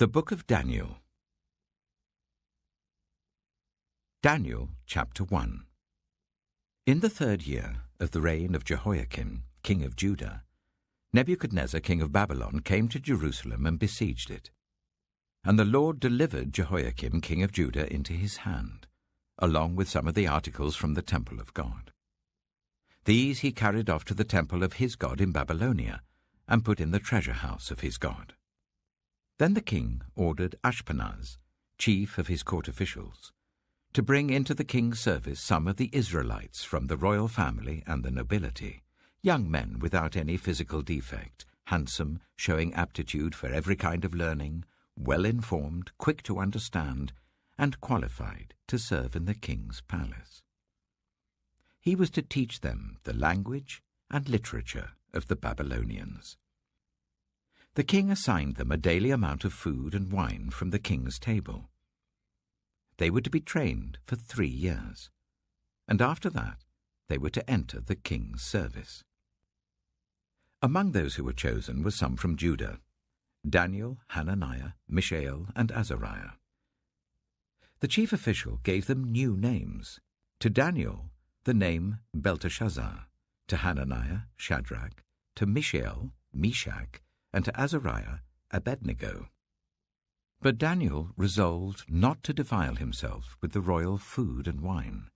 The Book of Daniel. Daniel chapter 1. In the 3rd year of the reign of Jehoiakim, king of Judah, Nebuchadnezzar, king of Babylon, came to Jerusalem and besieged it. And the Lord delivered Jehoiakim, king of Judah, into his hand, along with some of the articles from the temple of God. These he carried off to the temple of his God in Babylonia, and put in the treasure house of his God. Then the king ordered Ashpenaz, chief of his court officials, to bring into the king's service some of the Israelites from the royal family and the nobility, young men without any physical defect, handsome, showing aptitude for every kind of learning, well-informed, quick to understand, and qualified to serve in the king's palace. He was to teach them the language and literature of the Babylonians. The king assigned them a daily amount of food and wine from the king's table. They were to be trained for 3 years, and after that they were to enter the king's service. Among those who were chosen were some from Judah: Daniel, Hananiah, Mishael, and Azariah. The chief official gave them new names. To Daniel, the name Belteshazzar; to Hananiah, Shadrach; to Mishael, Meshach; and to Azariah, Abednego. But Daniel resolved not to defile himself with the royal food and wine,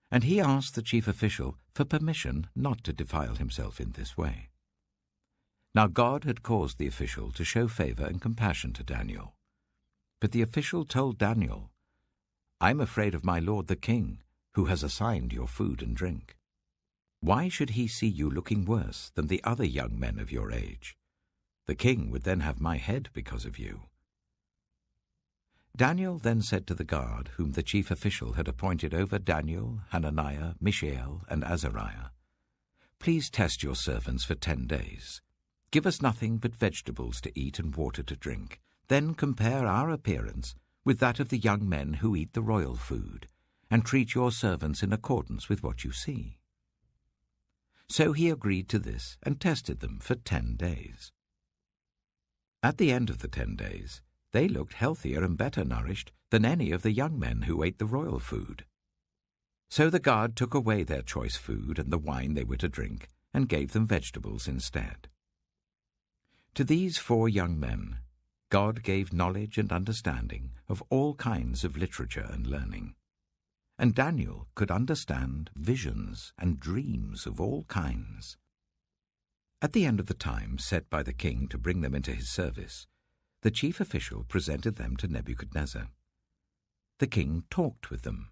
and he asked the chief official for permission not to defile himself in this way. Now God had caused the official to show favor and compassion to Daniel. But the official told Daniel, "I'm afraid of my lord the king, who has assigned your food and drink. Why should he see you looking worse than the other young men of your age? The king would then have my head because of you." Daniel then said to the guard, whom the chief official had appointed over Daniel, Hananiah, Mishael, and Azariah, "Please test your servants for 10 days. Give us nothing but vegetables to eat and water to drink. Then compare our appearance with that of the young men who eat the royal food, and treat your servants in accordance with what you see." So he agreed to this and tested them for 10 days. At the end of the 10 days, they looked healthier and better nourished than any of the young men who ate the royal food. So the guard took away their choice food and the wine they were to drink, and gave them vegetables instead. To these 4 young men, God gave knowledge and understanding of all kinds of literature and learning. And Daniel could understand visions and dreams of all kinds. At the end of the time set by the king to bring them into his service, the chief official presented them to Nebuchadnezzar. The king talked with them,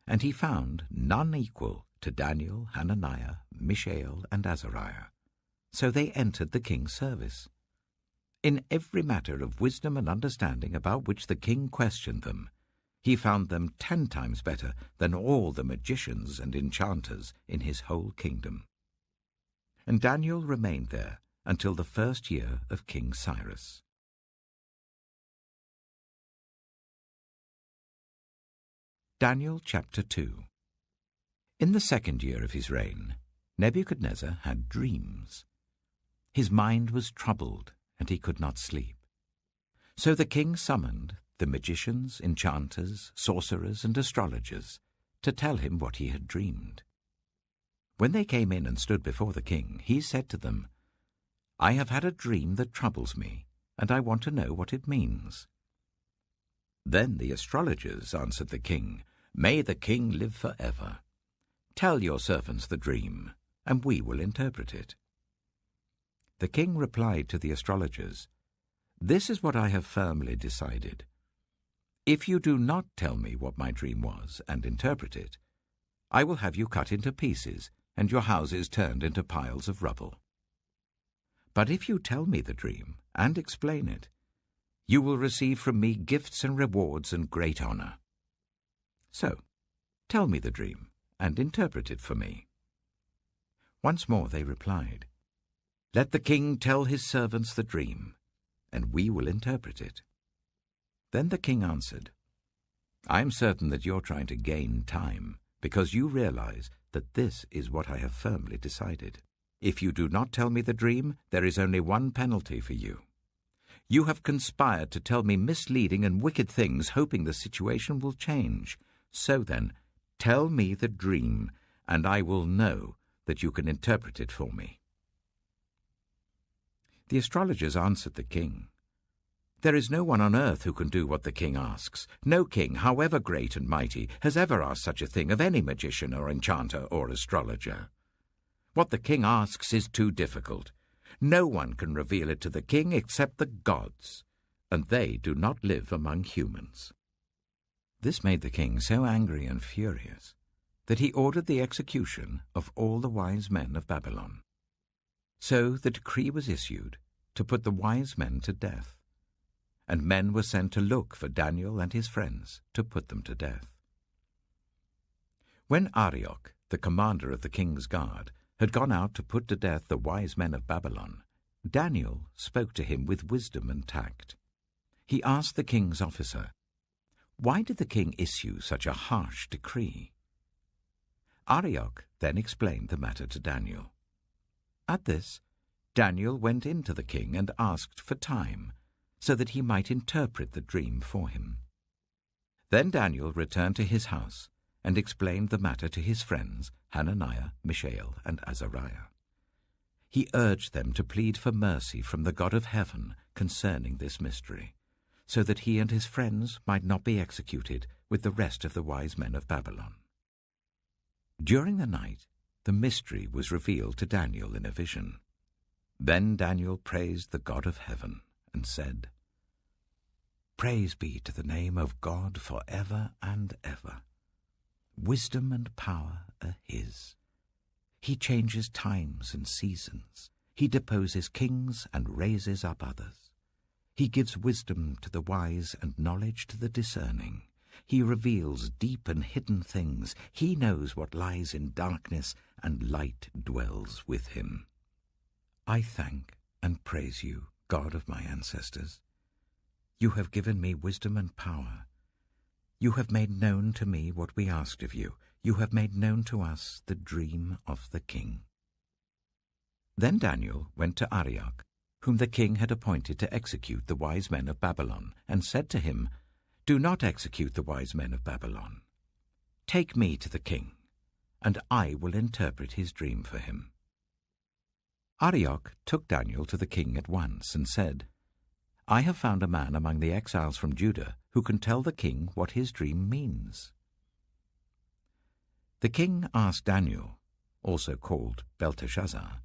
and he found none equal to Daniel, Hananiah, Mishael, and Azariah. So they entered the king's service. In every matter of wisdom and understanding about which the king questioned them, he found them 10 times better than all the magicians and enchanters in his whole kingdom. And Daniel remained there until the 1st year of King Cyrus. Daniel chapter 2. In the 2nd year of his reign, Nebuchadnezzar had dreams. His mind was troubled, and he could not sleep. So the king summoned the magicians, enchanters, sorcerers, and astrologers to tell him what he had dreamed. When they came in and stood before the king, he said to them, "I have had a dream that troubles me, and I want to know what it means." Then the astrologers answered the king, "May the king live forever. Tell your servants the dream, and we will interpret it." The king replied to the astrologers, "This is what I have firmly decided. If you do not tell me what my dream was and interpret it, I will have you cut into pieces and your houses turned into piles of rubble. But if you tell me the dream and explain it, you will receive from me gifts and rewards and great honor. So, tell me the dream and interpret it for me." Once more they replied, "Let the king tell his servants the dream, and we will interpret it." Then the king answered, "I am certain that you're trying to gain time, because you realize that this is what I have firmly decided. If you do not tell me the dream, there is only one penalty for you. You have conspired to tell me misleading and wicked things, hoping the situation will change. So then, tell me the dream, and I will know that you can interpret it for me." The astrologers answered the king, "There is no one on earth who can do what the king asks. No king, however great and mighty, has ever asked such a thing of any magician or enchanter or astrologer. What the king asks is too difficult. No one can reveal it to the king except the gods, and they do not live among humans." This made the king so angry and furious that he ordered the execution of all the wise men of Babylon. So the decree was issued to put the wise men to death, and men were sent to look for Daniel and his friends to put them to death. When Arioch, the commander of the king's guard, had gone out to put to death the wise men of Babylon, Daniel spoke to him with wisdom and tact. He asked the king's officer, "Why did the king issue such a harsh decree?" Arioch then explained the matter to Daniel. At this, Daniel went in to the king and asked for time, so that he might interpret the dream for him. Then Daniel returned to his house and explained the matter to his friends Hananiah, Mishael, and Azariah. He urged them to plead for mercy from the God of heaven concerning this mystery, so that he and his friends might not be executed with the rest of the wise men of Babylon. During the night, the mystery was revealed to Daniel in a vision. Then Daniel praised the God of heaven and said, "Praise be to the name of God forever and ever. Wisdom and power are his. He changes times and seasons. He deposes kings and raises up others. He gives wisdom to the wise and knowledge to the discerning. He reveals deep and hidden things. He knows what lies in darkness, and light dwells with him. I thank and praise you, God of my ancestors. You have given me wisdom and power. You have made known to me what we asked of you. You have made known to us the dream of the king." Then Daniel went to Arioch, whom the king had appointed to execute the wise men of Babylon, and said to him, "Do not execute the wise men of Babylon. Take me to the king, and I will interpret his dream for him." Arioch took Daniel to the king at once and said, "I have found a man among the exiles from Judah who can tell the king what his dream means." The king asked Daniel, also called Belteshazzar,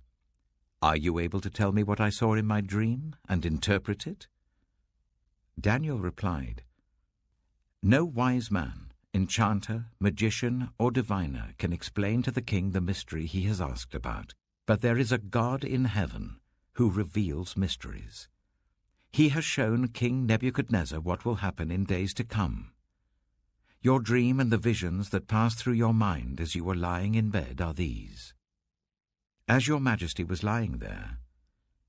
"Are you able to tell me what I saw in my dream and interpret it?" Daniel replied, "No wise man, enchanter, magician, or diviner can explain to the king the mystery he has asked about, but there is a God in heaven who reveals mysteries. He has shown King Nebuchadnezzar what will happen in days to come. Your dream and the visions that passed through your mind as you were lying in bed are these. As your majesty was lying there,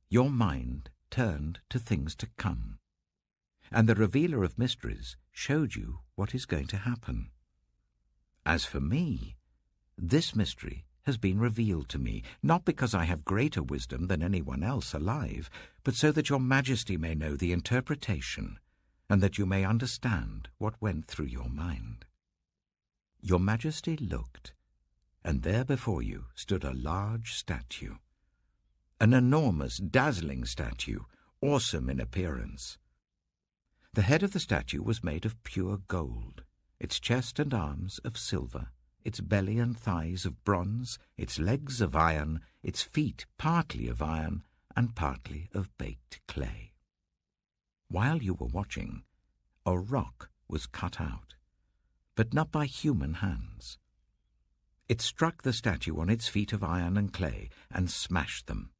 your mind turned to things to come, and the revealer of mysteries showed you what is going to happen. As for me, this mystery has been revealed to me, not because I have greater wisdom than anyone else alive, but so that your majesty may know the interpretation, and that you may understand what went through your mind." Your majesty looked, and there before you stood a large statue, an enormous, dazzling statue, awesome in appearance. The head of the statue was made of pure gold, its chest and arms of silver, its belly and thighs of bronze, its legs of iron, its feet partly of iron and partly of baked clay. While you were watching, a rock was cut out, but not by human hands. It struck the statue on its feet of iron and clay and smashed them.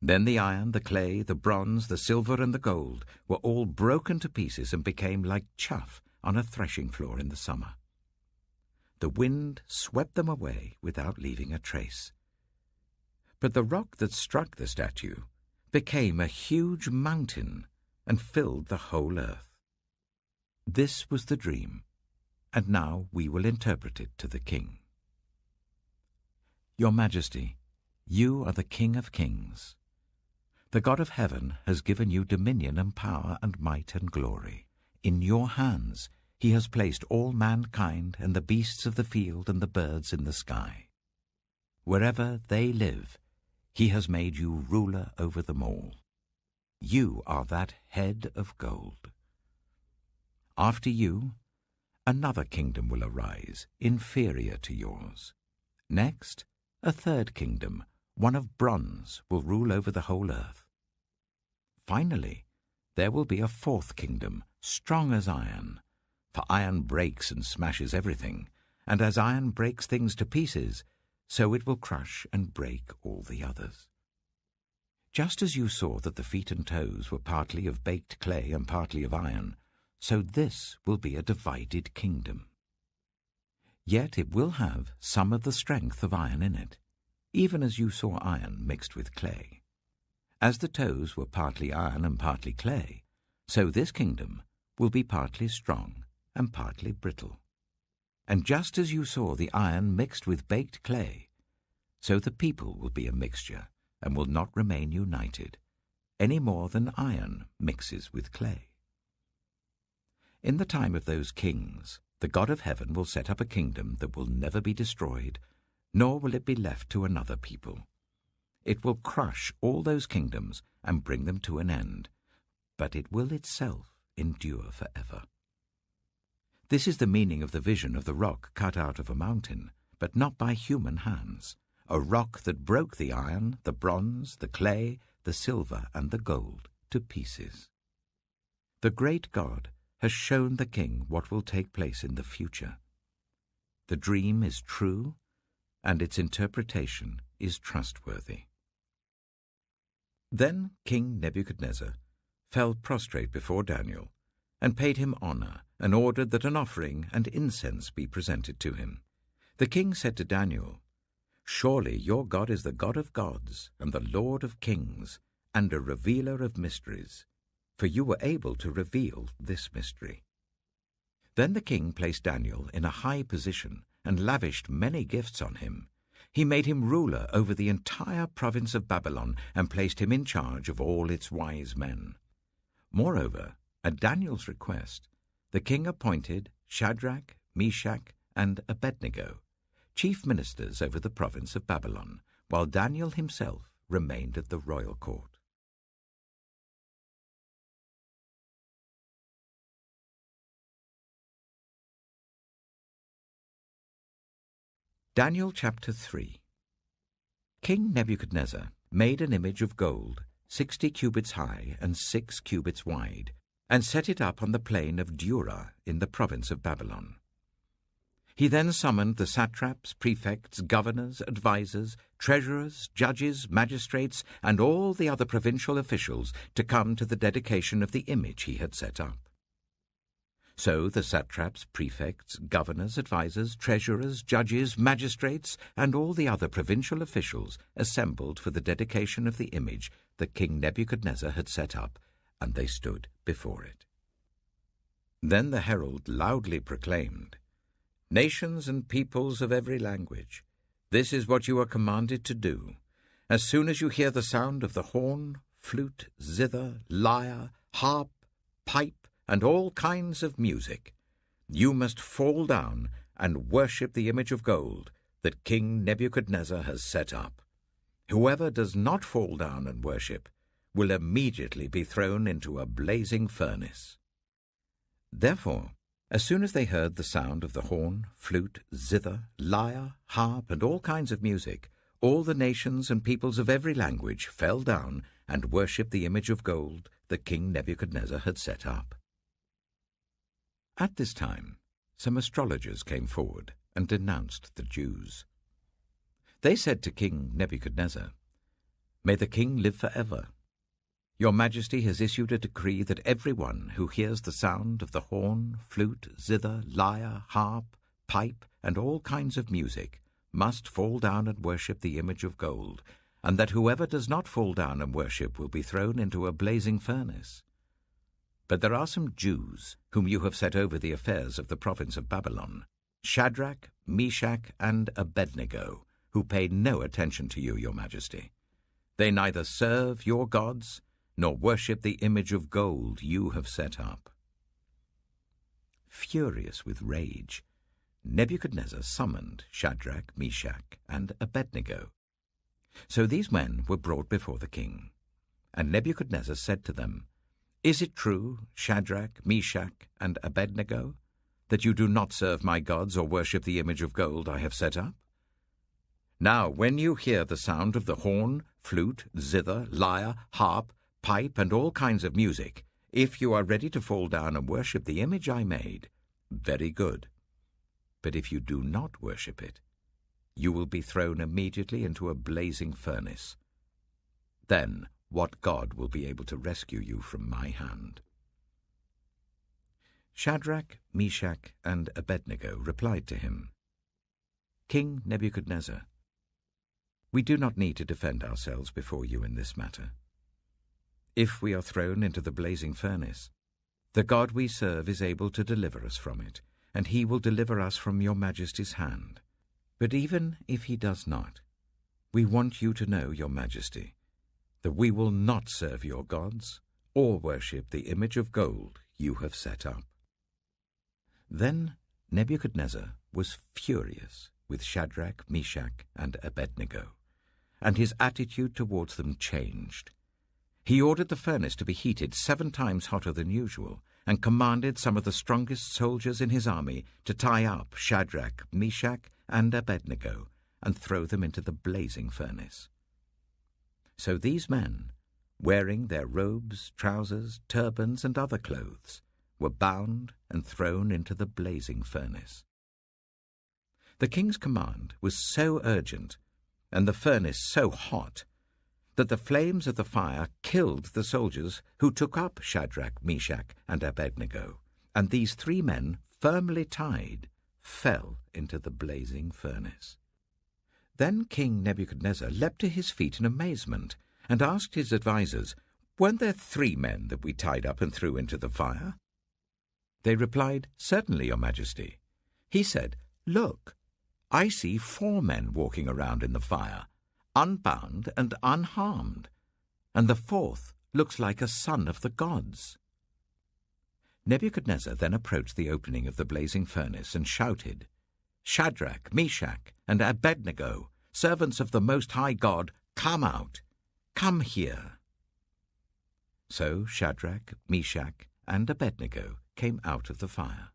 Then the iron, the clay, the bronze, the silver, and the gold were all broken to pieces and became like chaff on a threshing floor in the summer. The wind swept them away without leaving a trace. But the rock that struck the statue became a huge mountain and filled the whole earth. This was the dream, and now we will interpret it to the king. Your Majesty, you are the King of Kings. The God of heaven has given you dominion and power and might and glory. In your hands he has placed all mankind and the beasts of the field and the birds in the sky. Wherever they live, he has made you ruler over them all. You are that head of gold. After you, another kingdom will arise, inferior to yours. Next, a third kingdom, one of bronze, will rule over the whole earth. Finally, there will be a fourth kingdom, strong as iron, for iron breaks and smashes everything, and as iron breaks things to pieces, so it will crush and break all the others. Just as you saw that the feet and toes were partly of baked clay and partly of iron, so this will be a divided kingdom. Yet it will have some of the strength of iron in it, even as you saw iron mixed with clay. As the toes were partly iron and partly clay, so this kingdom will be partly strong and partly brittle. And just as you saw the iron mixed with baked clay, so the people will be a mixture and will not remain united, any more than iron mixes with clay. In the time of those kings, the God of heaven will set up a kingdom that will never be destroyed, nor will it be left to another people. It will crush all those kingdoms and bring them to an end, but it will itself endure forever. This is the meaning of the vision of the rock cut out of a mountain, but not by human hands, a rock that broke the iron, the bronze, the clay, the silver, and the gold to pieces. The great God has shown the king what will take place in the future. The dream is true, and its interpretation is trustworthy. Then King Nebuchadnezzar fell prostrate before Daniel, and paid him honor, and ordered that an offering and incense be presented to him. The king said to Daniel, "Surely your God is the God of gods, and the Lord of kings, and a revealer of mysteries, for you were able to reveal this mystery." Then the king placed Daniel in a high position, and lavished many gifts on him. He made him ruler over the entire province of Babylon, and placed him in charge of all its wise men. Moreover, at Daniel's request, the king appointed Shadrach, Meshach, and Abednego chief ministers over the province of Babylon, while Daniel himself remained at the royal court. Daniel chapter 3. King Nebuchadnezzar made an image of gold, 60 cubits high and 6 cubits wide, and set it up on the plain of Dura in the province of Babylon. He then summoned the satraps, prefects, governors, advisers, treasurers, judges, magistrates, and all the other provincial officials to come to the dedication of the image he had set up. So the satraps, prefects, governors, advisers, treasurers, judges, magistrates, and all the other provincial officials assembled for the dedication of the image that King Nebuchadnezzar had set up, and they stood before it. Then the herald loudly proclaimed, "Nations and peoples of every language, this is what you are commanded to do. As soon as you hear the sound of the horn, flute, zither, lyre, harp, pipe, and all kinds of music, you must fall down and worship the image of gold that King Nebuchadnezzar has set up. Whoever does not fall down and worship will immediately be thrown into a blazing furnace." Therefore, as soon as they heard the sound of the horn, flute, zither, lyre, harp, and all kinds of music, all the nations and peoples of every language fell down and worshipped the image of gold that King Nebuchadnezzar had set up. At this time, some astrologers came forward and denounced the Jews. They said to King Nebuchadnezzar, "May the king live forever. Your Majesty has issued a decree that everyone who hears the sound of the horn, flute, zither, lyre, harp, pipe, and all kinds of music must fall down and worship the image of gold, and that whoever does not fall down and worship will be thrown into a blazing furnace. But there are some Jews whom you have set over the affairs of the province of Babylon, Shadrach, Meshach, and Abednego, who paid no attention to you, your Majesty. They neither serve your gods nor worship the image of gold you have set up." Furious with rage, Nebuchadnezzar summoned Shadrach, Meshach, and Abednego. So these men were brought before the king. And Nebuchadnezzar said to them, "Is it true, Shadrach, Meshach, and Abednego, that you do not serve my gods or worship the image of gold I have set up? Now, when you hear the sound of the horn, flute, zither, lyre, harp, pipe, and all kinds of music, if you are ready to fall down and worship the image I made, very good. But if you do not worship it, you will be thrown immediately into a blazing furnace. Then what God will be able to rescue you from my hand?" Shadrach, Meshach, and Abednego replied to him, "King Nebuchadnezzar, we do not need to defend ourselves before you in this matter. If we are thrown into the blazing furnace, the God we serve is able to deliver us from it, and he will deliver us from your majesty's hand. But even if he does not, we want you to know, your majesty, that we will not serve your gods or worship the image of gold you have set up." Then Nebuchadnezzar was furious with Shadrach, Meshach, and Abednego, and his attitude towards them changed. He ordered the furnace to be heated 7 times hotter than usual, and commanded some of the strongest soldiers in his army to tie up Shadrach, Meshach, and Abednego and throw them into the blazing furnace. So these men, wearing their robes, trousers, turbans, and other clothes, were bound and thrown into the blazing furnace. The king's command was so urgent, and the furnace so hot, that the flames of the fire killed the soldiers who took up Shadrach, Meshach, and Abednego, and these 3 men, firmly tied, fell into the blazing furnace. Then King Nebuchadnezzar leapt to his feet in amazement, and asked his advisers, "Weren't there 3 men that we tied up and threw into the fire?" They replied, "Certainly, your majesty." He said, "Look, I see 4 men walking around in the fire, unbound and unharmed, and the 4th looks like a son of the gods." Nebuchadnezzar then approached the opening of the blazing furnace and shouted, "Shadrach, Meshach, and Abednego, servants of the Most High God, come out, come here." So Shadrach, Meshach, and Abednego came out of the fire,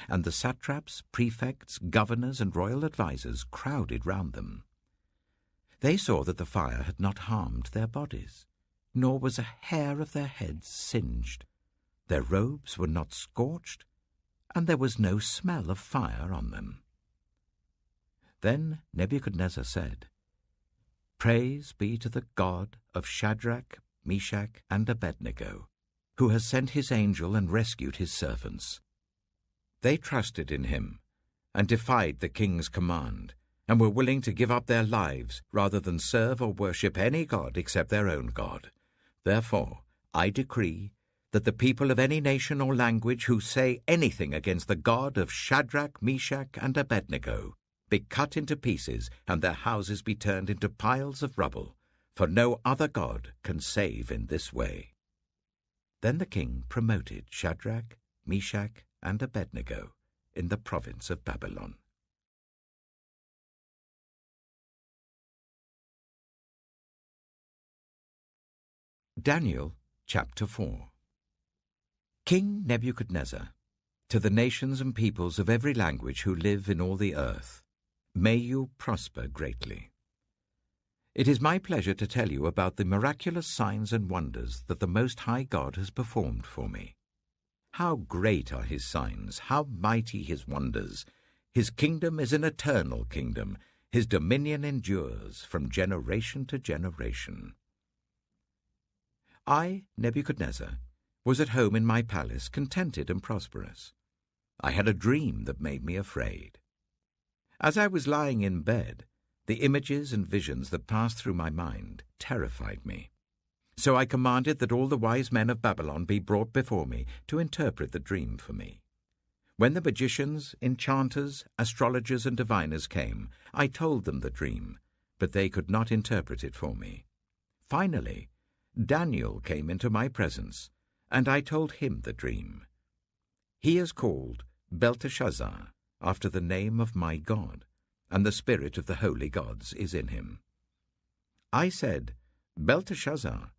and the satraps, prefects, governors, and royal advisers crowded round them. They saw that the fire had not harmed their bodies, nor was a hair of their heads singed. Their robes were not scorched, and there was no smell of fire on them. Then Nebuchadnezzar said, "Praise be to the God of Shadrach, Meshach, and Abednego, who has sent his angel and rescued his servants. They trusted in him and defied the king's command, and were willing to give up their lives rather than serve or worship any god except their own God. Therefore, I decree that the people of any nation or language who say anything against the God of Shadrach, Meshach, and Abednego be cut into pieces, and their houses be turned into piles of rubble, for no other God can save in this way." Then the king promoted Shadrach, Meshach, and Abednego in the province of Babylon. Daniel chapter 4. King Nebuchadnezzar, to the nations and peoples of every language who live in all the earth, may you prosper greatly. It is my pleasure to tell you about the miraculous signs and wonders that the Most High God has performed for me. How great are his signs, how mighty his wonders! His kingdom is an eternal kingdom. His dominion endures from generation to generation. I, Nebuchadnezzar, was at home in my palace, contented and prosperous. I had a dream that made me afraid. As I was lying in bed, the images and visions that passed through my mind terrified me. So I commanded that all the wise men of Babylon be brought before me to interpret the dream for me. When the magicians, enchanters, astrologers, and diviners came, I told them the dream, but they could not interpret it for me. Finally, Daniel came into my presence, and I told him the dream. He is called Belteshazzar, after the name of my God, and the spirit of the holy gods is in him. I said, Belteshazzar,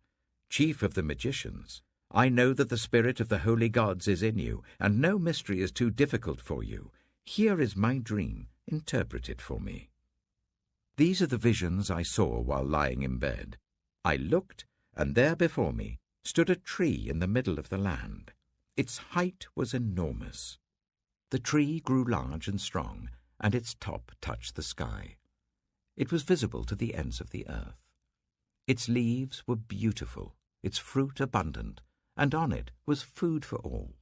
chief of the magicians, I know that the spirit of the holy gods is in you, and no mystery is too difficult for you. Here is my dream. Interpret it for me. These are the visions I saw while lying in bed. I looked, and there before me stood a tree in the middle of the land. Its height was enormous. The tree grew large and strong, and its top touched the sky. It was visible to the ends of the earth. Its leaves were beautiful, its fruit abundant, and on it was food for all.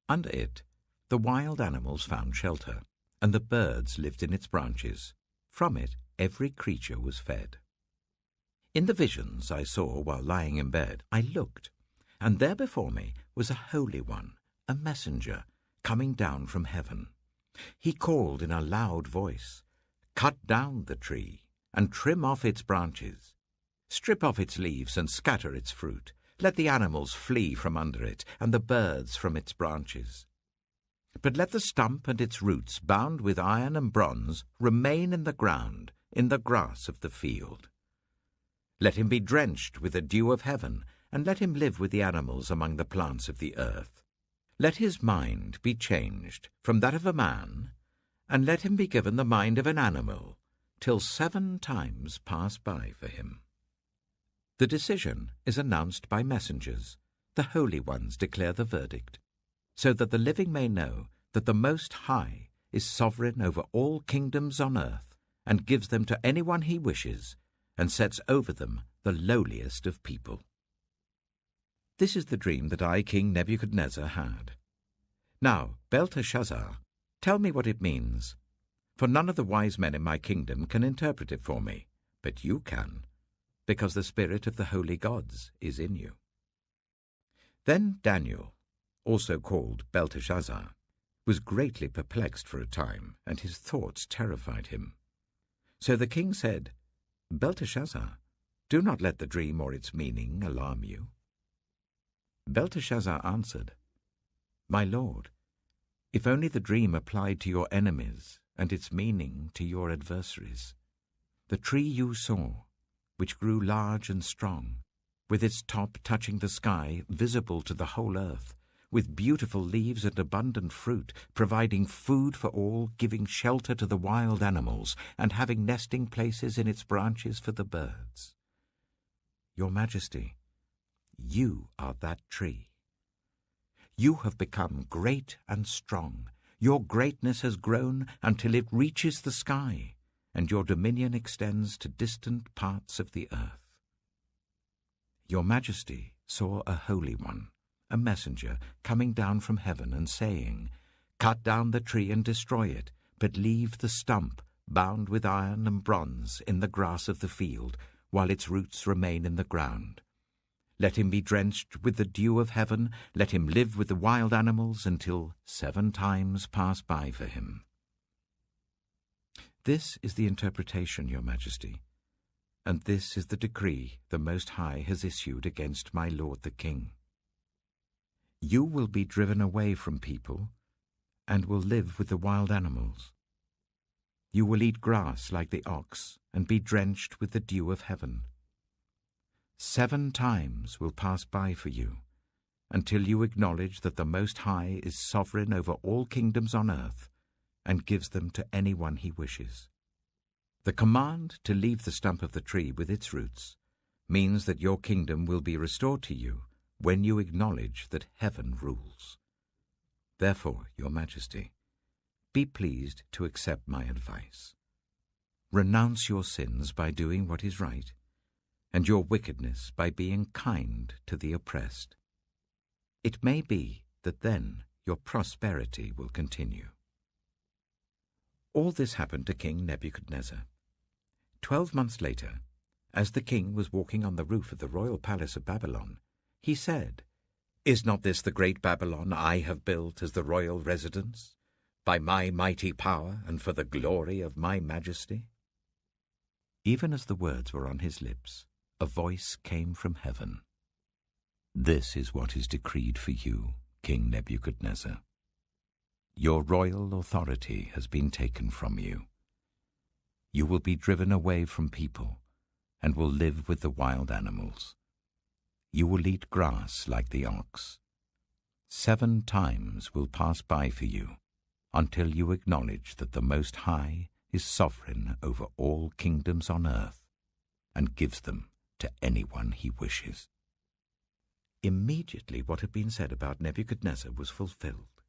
Under it, the wild animals found shelter, and the birds lived in its branches. From it, every creature was fed. In the visions I saw while lying in bed, I looked, and there before me was a holy one, a messenger, coming down from heaven. He called in a loud voice, "Cut down the tree, and trim off its branches. Strip off its leaves and scatter its fruit. Let the animals flee from under it, and the birds from its branches. But let the stump and its roots, bound with iron and bronze, remain in the ground, in the grass of the field. Let him be drenched with the dew of heaven, and let him live with the animals among the plants of the earth. Let his mind be changed from that of a man, and let him be given the mind of an animal, till 7 times pass by for him." The decision is announced by messengers. The holy ones declare the verdict, so that the living may know that the Most High is sovereign over all kingdoms on earth, and gives them to anyone he wishes, and sets over them the lowliest of people. This is the dream that I, King Nebuchadnezzar, had. Now, Belteshazzar, tell me what it means, for none of the wise men in my kingdom can interpret it for me, but you can, because the spirit of the holy gods is in you. Then Daniel, also called Belteshazzar, was greatly perplexed for a time, and his thoughts terrified him. So the king said, "Belteshazzar, do not let the dream or its meaning alarm you." Belteshazzar answered, "My lord, if only the dream applied to your enemies and its meaning to your adversaries. The tree you saw, which grew large and strong, with its top touching the sky, visible to the whole earth, with beautiful leaves and abundant fruit, providing food for all, giving shelter to the wild animals, and having nesting places in its branches for the birds. Your Majesty, you are that tree. You have become great and strong. Your greatness has grown until it reaches the sky, and your dominion extends to distant parts of the earth. Your Majesty saw a holy one, a messenger, coming down from heaven and saying, 'Cut down the tree and destroy it, but leave the stump, bound with iron and bronze, in the grass of the field, while its roots remain in the ground. Let him be drenched with the dew of heaven, let him live with the wild animals until 7 times pass by for him.' This is the interpretation, Your Majesty, and this is the decree the Most High has issued against my lord the king. You will be driven away from people, and will live with the wild animals. You will eat grass like the ox, and be drenched with the dew of heaven. 7 times will pass by for you, until you acknowledge that the Most High is sovereign over all kingdoms on earth, and gives them to anyone he wishes. The command to leave the stump of the tree with its roots means that your kingdom will be restored to you when you acknowledge that heaven rules. Therefore, Your Majesty, be pleased to accept my advice. Renounce your sins by doing what is right, and your wickedness by being kind to the oppressed. It may be that then your prosperity will continue." All this happened to King Nebuchadnezzar. 12 months later, as the king was walking on the roof of the royal palace of Babylon, he said, "Is not this the great Babylon I have built as the royal residence, by my mighty power and for the glory of my majesty?" Even as the words were on his lips, a voice came from heaven. "This is what is decreed for you, King Nebuchadnezzar. Your royal authority has been taken from you. You will be driven away from people and will live with the wild animals. You will eat grass like the ox. 7 times will pass by for you until you acknowledge that the Most High is sovereign over all kingdoms on earth and gives them to anyone he wishes." Immediately what had been said about Nebuchadnezzar was fulfilled.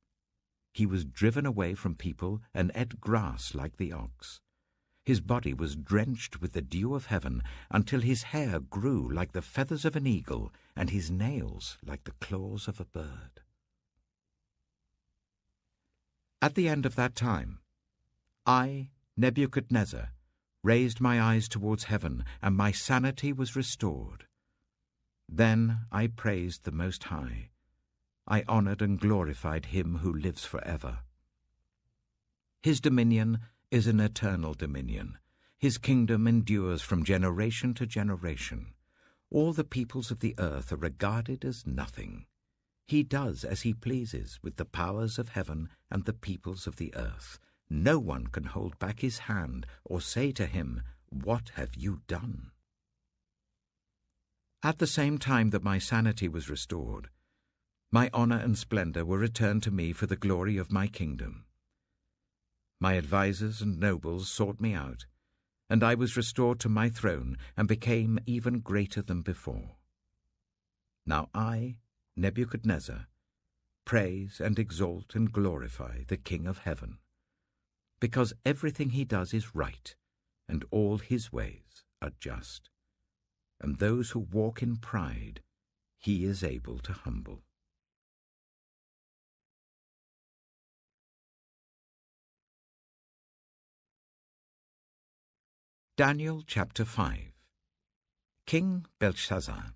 He was driven away from people and ate grass like the ox. His body was drenched with the dew of heaven until his hair grew like the feathers of an eagle and his nails like the claws of a bird. At the end of that time, I, Nebuchadnezzar, raised my eyes towards heaven, and my sanity was restored. Then I praised the Most High. I honored and glorified him who lives forever. His dominion is an eternal dominion. His kingdom endures from generation to generation. All the peoples of the earth are regarded as nothing. He does as he pleases with the powers of heaven and the peoples of the earth. No one can hold back his hand or say to him, "What have you done?" At the same time that my sanity was restored, my honor and splendor were returned to me for the glory of my kingdom. My advisers and nobles sought me out, and I was restored to my throne and became even greater than before. Now I, Nebuchadnezzar, praise and exalt and glorify the King of heaven, because everything he does is right, and all his ways are just, and those who walk in pride he is able to humble. Daniel chapter 5. King Belshazzar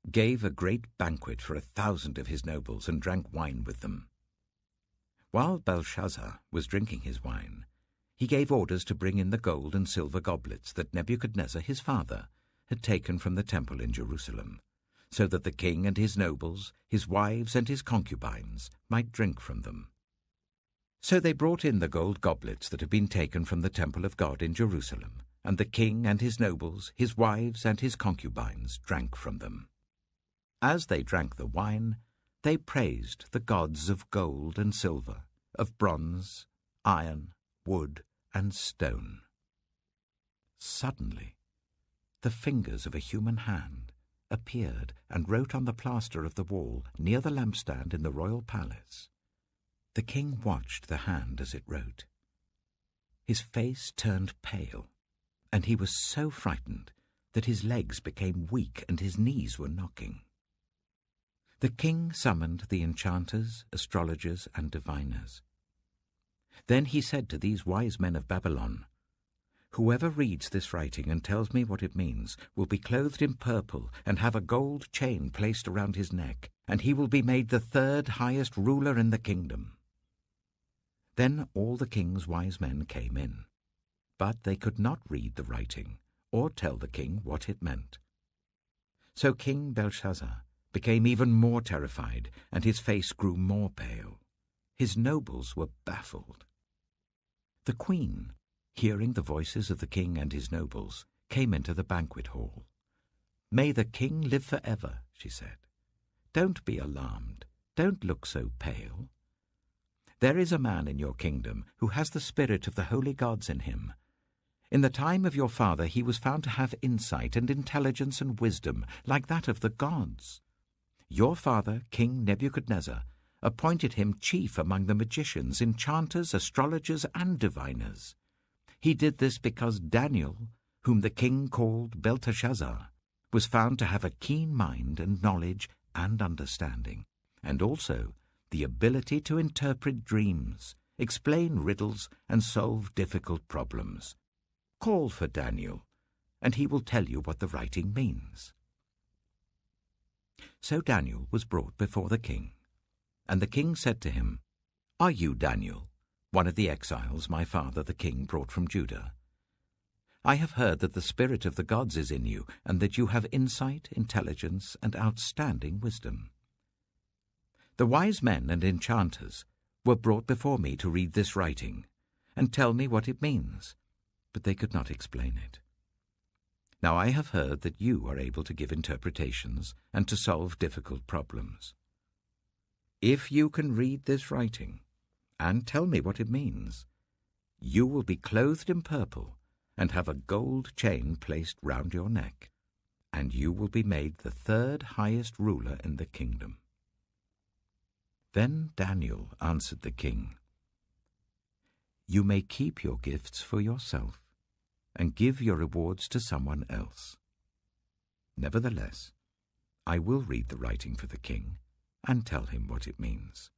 gave a great banquet for 1,000 of his nobles and drank wine with them. While Belshazzar was drinking his wine, he gave orders to bring in the gold and silver goblets that Nebuchadnezzar his father had taken from the temple in Jerusalem, so that the king and his nobles, his wives and his concubines might drink from them. So they brought in the gold goblets that had been taken from the temple of God in Jerusalem, and the king and his nobles, his wives and his concubines drank from them. As they drank the wine, they praised the gods of gold and silver, of bronze, iron, wood, and stone. Suddenly, the fingers of a human hand appeared and wrote on the plaster of the wall near the lampstand in the royal palace. The king watched the hand as it wrote. His face turned pale, and he was so frightened that his legs became weak and his knees were knocking. The king summoned the enchanters, astrologers, and diviners. Then he said to these wise men of Babylon, "Whoever reads this writing and tells me what it means will be clothed in purple and have a gold chain placed around his neck, and he will be made the 3rd highest ruler in the kingdom." Then all the king's wise men came in, but they could not read the writing or tell the king what it meant. So King Belshazzar became even more terrified, and his face grew more pale. His nobles were baffled. The queen, hearing the voices of the king and his nobles, came into the banquet hall. "May the king live forever," she said. "Don't be alarmed. Don't look so pale. There is a man in your kingdom who has the spirit of the holy gods in him. In the time of your father he was found to have insight and intelligence and wisdom like that of the gods. Your father, King Nebuchadnezzar, appointed him chief among the magicians, enchanters, astrologers, and diviners. He did this because Daniel, whom the king called Belteshazzar, was found to have a keen mind and knowledge and understanding, and also the ability to interpret dreams, explain riddles, and solve difficult problems. Call for Daniel, and he will tell you what the writing means." So Daniel was brought before the king, and the king said to him, "Are you Daniel, one of the exiles my father the king brought from Judah?" I have heard that the spirit of the gods is in you, and that you have insight, intelligence, and outstanding wisdom. The wise men and enchanters were brought before me to read this writing and tell me what it means, but they could not explain it. Now I have heard that you are able to give interpretations and to solve difficult problems. If you can read this writing and tell me what it means, you will be clothed in purple and have a gold chain placed round your neck, and you will be made the third highest ruler in the kingdom." Then Daniel answered the king, "You may keep your gifts for yourself and give your rewards to someone else. Nevertheless, I will read the writing for the king and tell him what it means.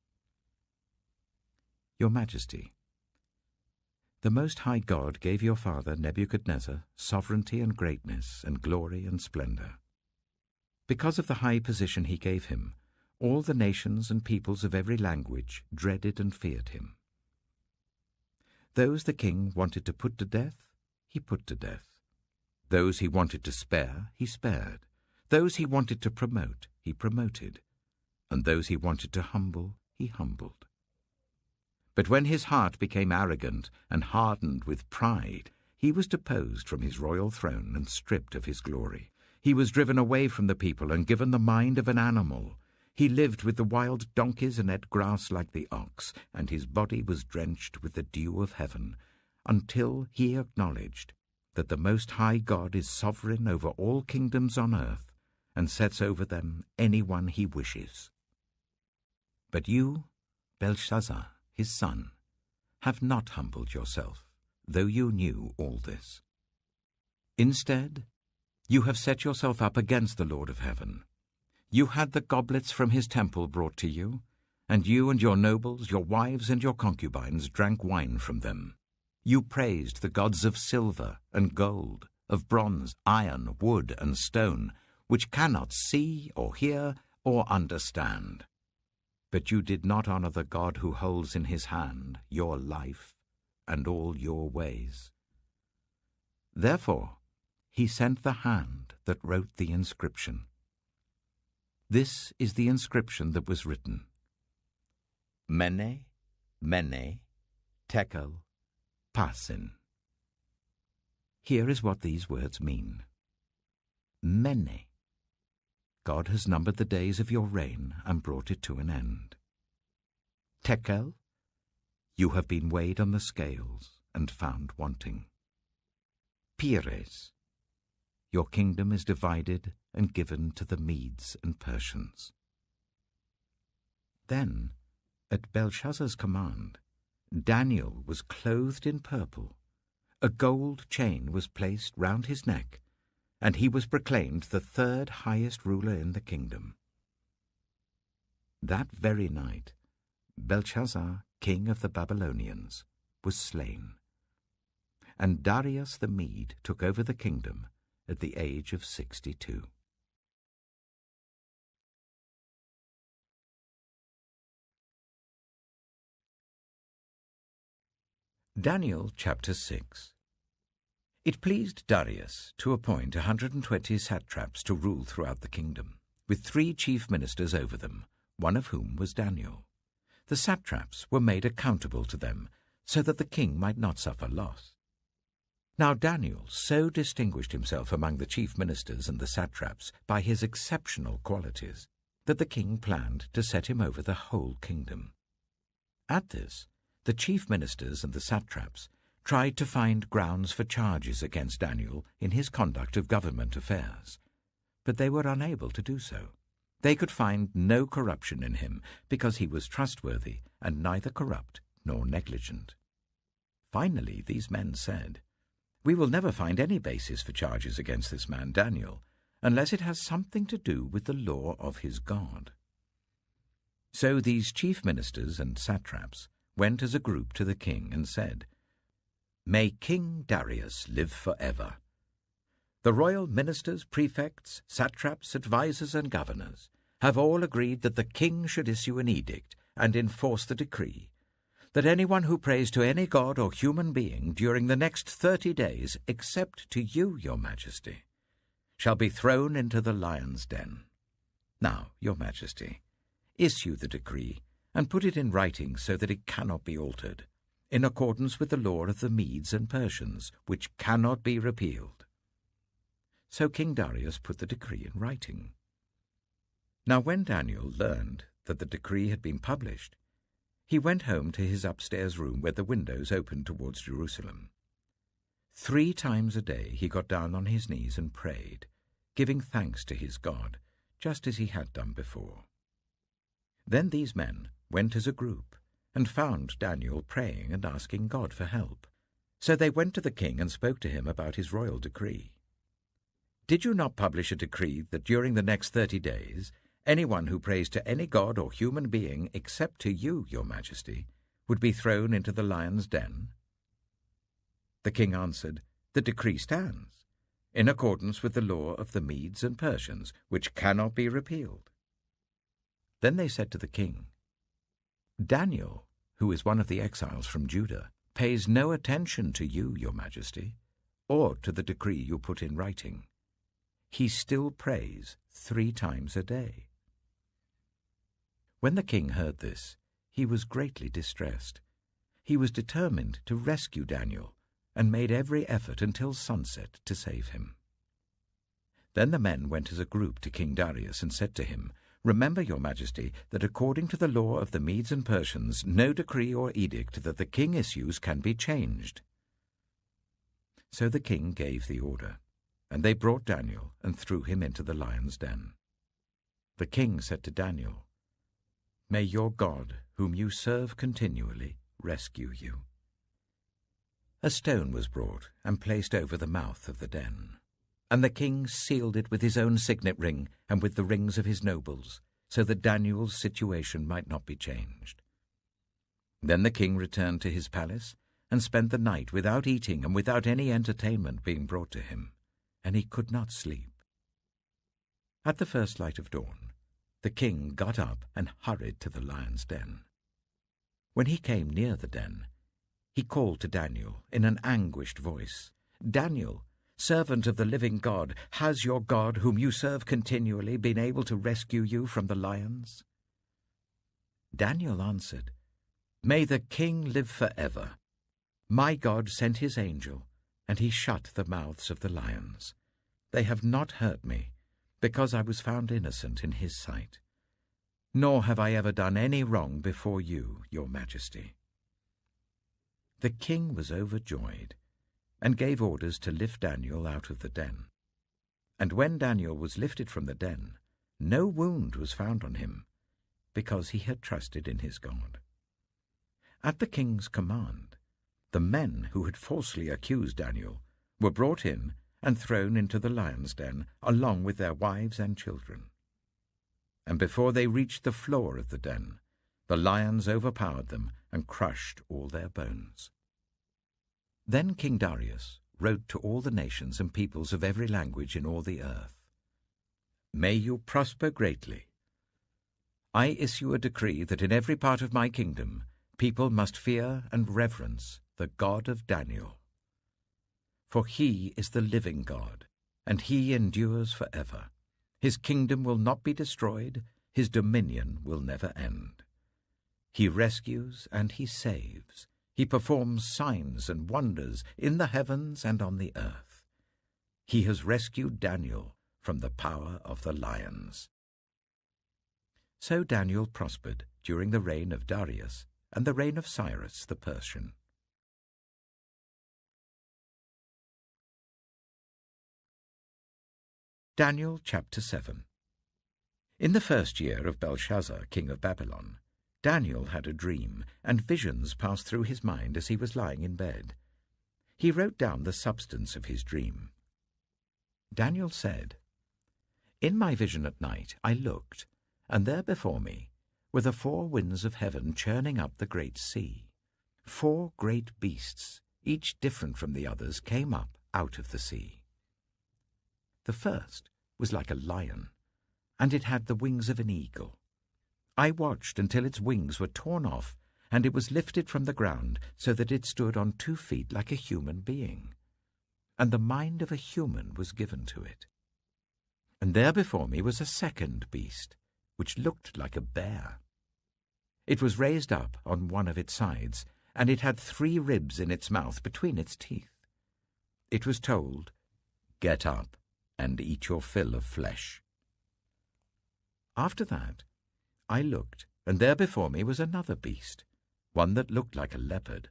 Your Majesty, the Most High God gave your father Nebuchadnezzar sovereignty and greatness and glory and splendor. Because of the high position he gave him, all the nations and peoples of every language dreaded and feared him. Those the king wanted to put to death, he put to death. Those he wanted to spare, he spared. Those he wanted to promote, he promoted. And those he wanted to humble, he humbled. But when his heart became arrogant and hardened with pride, he was deposed from his royal throne and stripped of his glory. He was driven away from the people and given the mind of an animal. He lived with the wild donkeys and ate grass like the ox, and his body was drenched with the dew of heaven, until he acknowledged that the Most High God is sovereign over all kingdoms on earth and sets over them anyone he wishes. But you, Belshazzar, his son, have not humbled yourself, though you knew all this. Instead, you have set yourself up against the Lord of heaven. You had the goblets from his temple brought to you, and you and your nobles, your wives and your concubines drank wine from them. You praised the gods of silver and gold, of bronze, iron, wood, and stone, which cannot see or hear or understand. But you did not honor the God who holds in his hand your life and all your ways. Therefore, he sent the hand that wrote the inscription. This is the inscription that was written: Mene, Mene, Tekel, Parsin. Here is what these words mean. Mene. God has numbered the days of your reign and brought it to an end. Tekel. You have been weighed on the scales and found wanting. Peres. Your kingdom is divided and given to the Medes and Persians. Then, at Belshazzar's command, Daniel was clothed in purple, a gold chain was placed round his neck, and he was proclaimed the third highest ruler in the kingdom. That very night, Belshazzar, king of the Babylonians, was slain, and Darius the Mede took over the kingdom at the age of 62. Daniel chapter 6. It pleased Darius to appoint 120 satraps to rule throughout the kingdom, with 3 chief ministers over them, one of whom was Daniel. The satraps were made accountable to them, so that the king might not suffer loss. Now Daniel so distinguished himself among the chief ministers and the satraps by his exceptional qualities that the king planned to set him over the whole kingdom. At this, the chief ministers and the satraps tried to find grounds for charges against Daniel in his conduct of government affairs, but they were unable to do so. They could find no corruption in him because he was trustworthy and neither corrupt nor negligent. Finally, these men said, "We will never find any basis for charges against this man Daniel, unless it has something to do with the law of his God." So these chief ministers and satraps went as a group to the king and said, "May King Darius live forever. The royal ministers, prefects, satraps, advisers, and governors have all agreed that the king should issue an edict and enforce the decree, that anyone who prays to any god or human being during the next 30 days, except to you, your majesty, shall be thrown into the lion's den. Now, your majesty, issue the decree and put it in writing so that it cannot be altered, in accordance with the law of the Medes and Persians, which cannot be repealed." So King Darius put the decree in writing. Now when Daniel learned that the decree had been published, he went home to his upstairs room where the windows opened towards Jerusalem. 3 times a day he got down on his knees and prayed, giving thanks to his God, just as he had done before. Then these men went as a group and found Daniel praying and asking God for help. So they went to the king and spoke to him about his royal decree. "Did you not publish a decree that during the next 30 days, anyone who prays to any god or human being except to you, your majesty, would be thrown into the lion's den?" The king answered, "The decree stands, in accordance with the law of the Medes and Persians, which cannot be repealed." Then they said to the king, "Daniel, who is one of the exiles from Judah, pays no attention to you, your majesty, or to the decree you put in writing. He still prays 3 times a day." When the king heard this, he was greatly distressed. He was determined to rescue Daniel and made every effort until sunset to save him. Then the men went as a group to King Darius and said to him, "Remember, your majesty, that according to the law of the Medes and Persians, no decree or edict that the king issues can be changed." So the king gave the order, and they brought Daniel and threw him into the lion's den. The king said to Daniel, "May your God, whom you serve continually, rescue you." A stone was brought and placed over the mouth of the den, and the king sealed it with his own signet ring and with the rings of his nobles, so that Daniel's situation might not be changed. Then the king returned to his palace and spent the night without eating and without any entertainment being brought to him, and he could not sleep. At the first light of dawn, the king got up and hurried to the lion's den. When he came near the den, he called to Daniel in an anguished voice, "Daniel, servant of the living God, has your God, whom you serve continually, been able to rescue you from the lions?" Daniel answered, "May the king live forever. My God sent his angel, and he shut the mouths of the lions. They have not hurt me, because I was found innocent in his sight. Nor have I ever done any wrong before you, your majesty." The king was overjoyed, and gave orders to lift Daniel out of the den. And when Daniel was lifted from the den, no wound was found on him, because he had trusted in his God. At the king's command, the men who had falsely accused Daniel were brought in and thrown into the lion's den, along with their wives and children. And before they reached the floor of the den, the lions overpowered them and crushed all their bones. Then King Darius wrote to all the nations and peoples of every language in all the earth, "May you prosper greatly. I issue a decree that in every part of my kingdom people must fear and reverence the God of Daniel. For he is the living God, and he endures forever. His kingdom will not be destroyed, his dominion will never end. He rescues and he saves. He performs signs and wonders in the heavens and on the earth. He has rescued Daniel from the power of the lions." So Daniel prospered during the reign of Darius and the reign of Cyrus the Persian. Daniel chapter 7. In the first year of Belshazzar, king of Babylon, Daniel had a dream, and visions passed through his mind as he was lying in bed. He wrote down the substance of his dream. Daniel said, "In my vision at night I looked, and there before me were the 4 winds of heaven churning up the great sea. 4 great beasts, each different from the others, came up out of the sea. The first was like a lion, and it had the wings of an eagle. I watched until its wings were torn off, and it was lifted from the ground so that it stood on 2 feet like a human being, and the mind of a human was given to it. And there before me was a second beast, which looked like a bear. It was raised up on one of its sides, and it had 3 ribs in its mouth between its teeth. It was told, "Get up and eat your fill of flesh." After that, I looked, and there before me was another beast, one that looked like a leopard,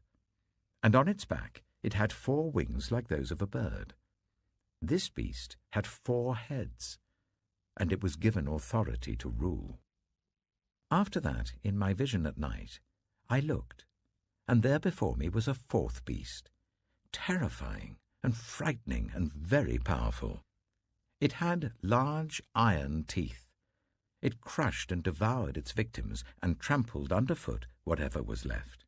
and on its back it had 4 wings like those of a bird. This beast had 4 heads, and it was given authority to rule. After that, in my vision at night, I looked, and there before me was a 4th beast, terrifying and frightening and very powerful. It had large iron teeth. It crushed and devoured its victims and trampled underfoot whatever was left.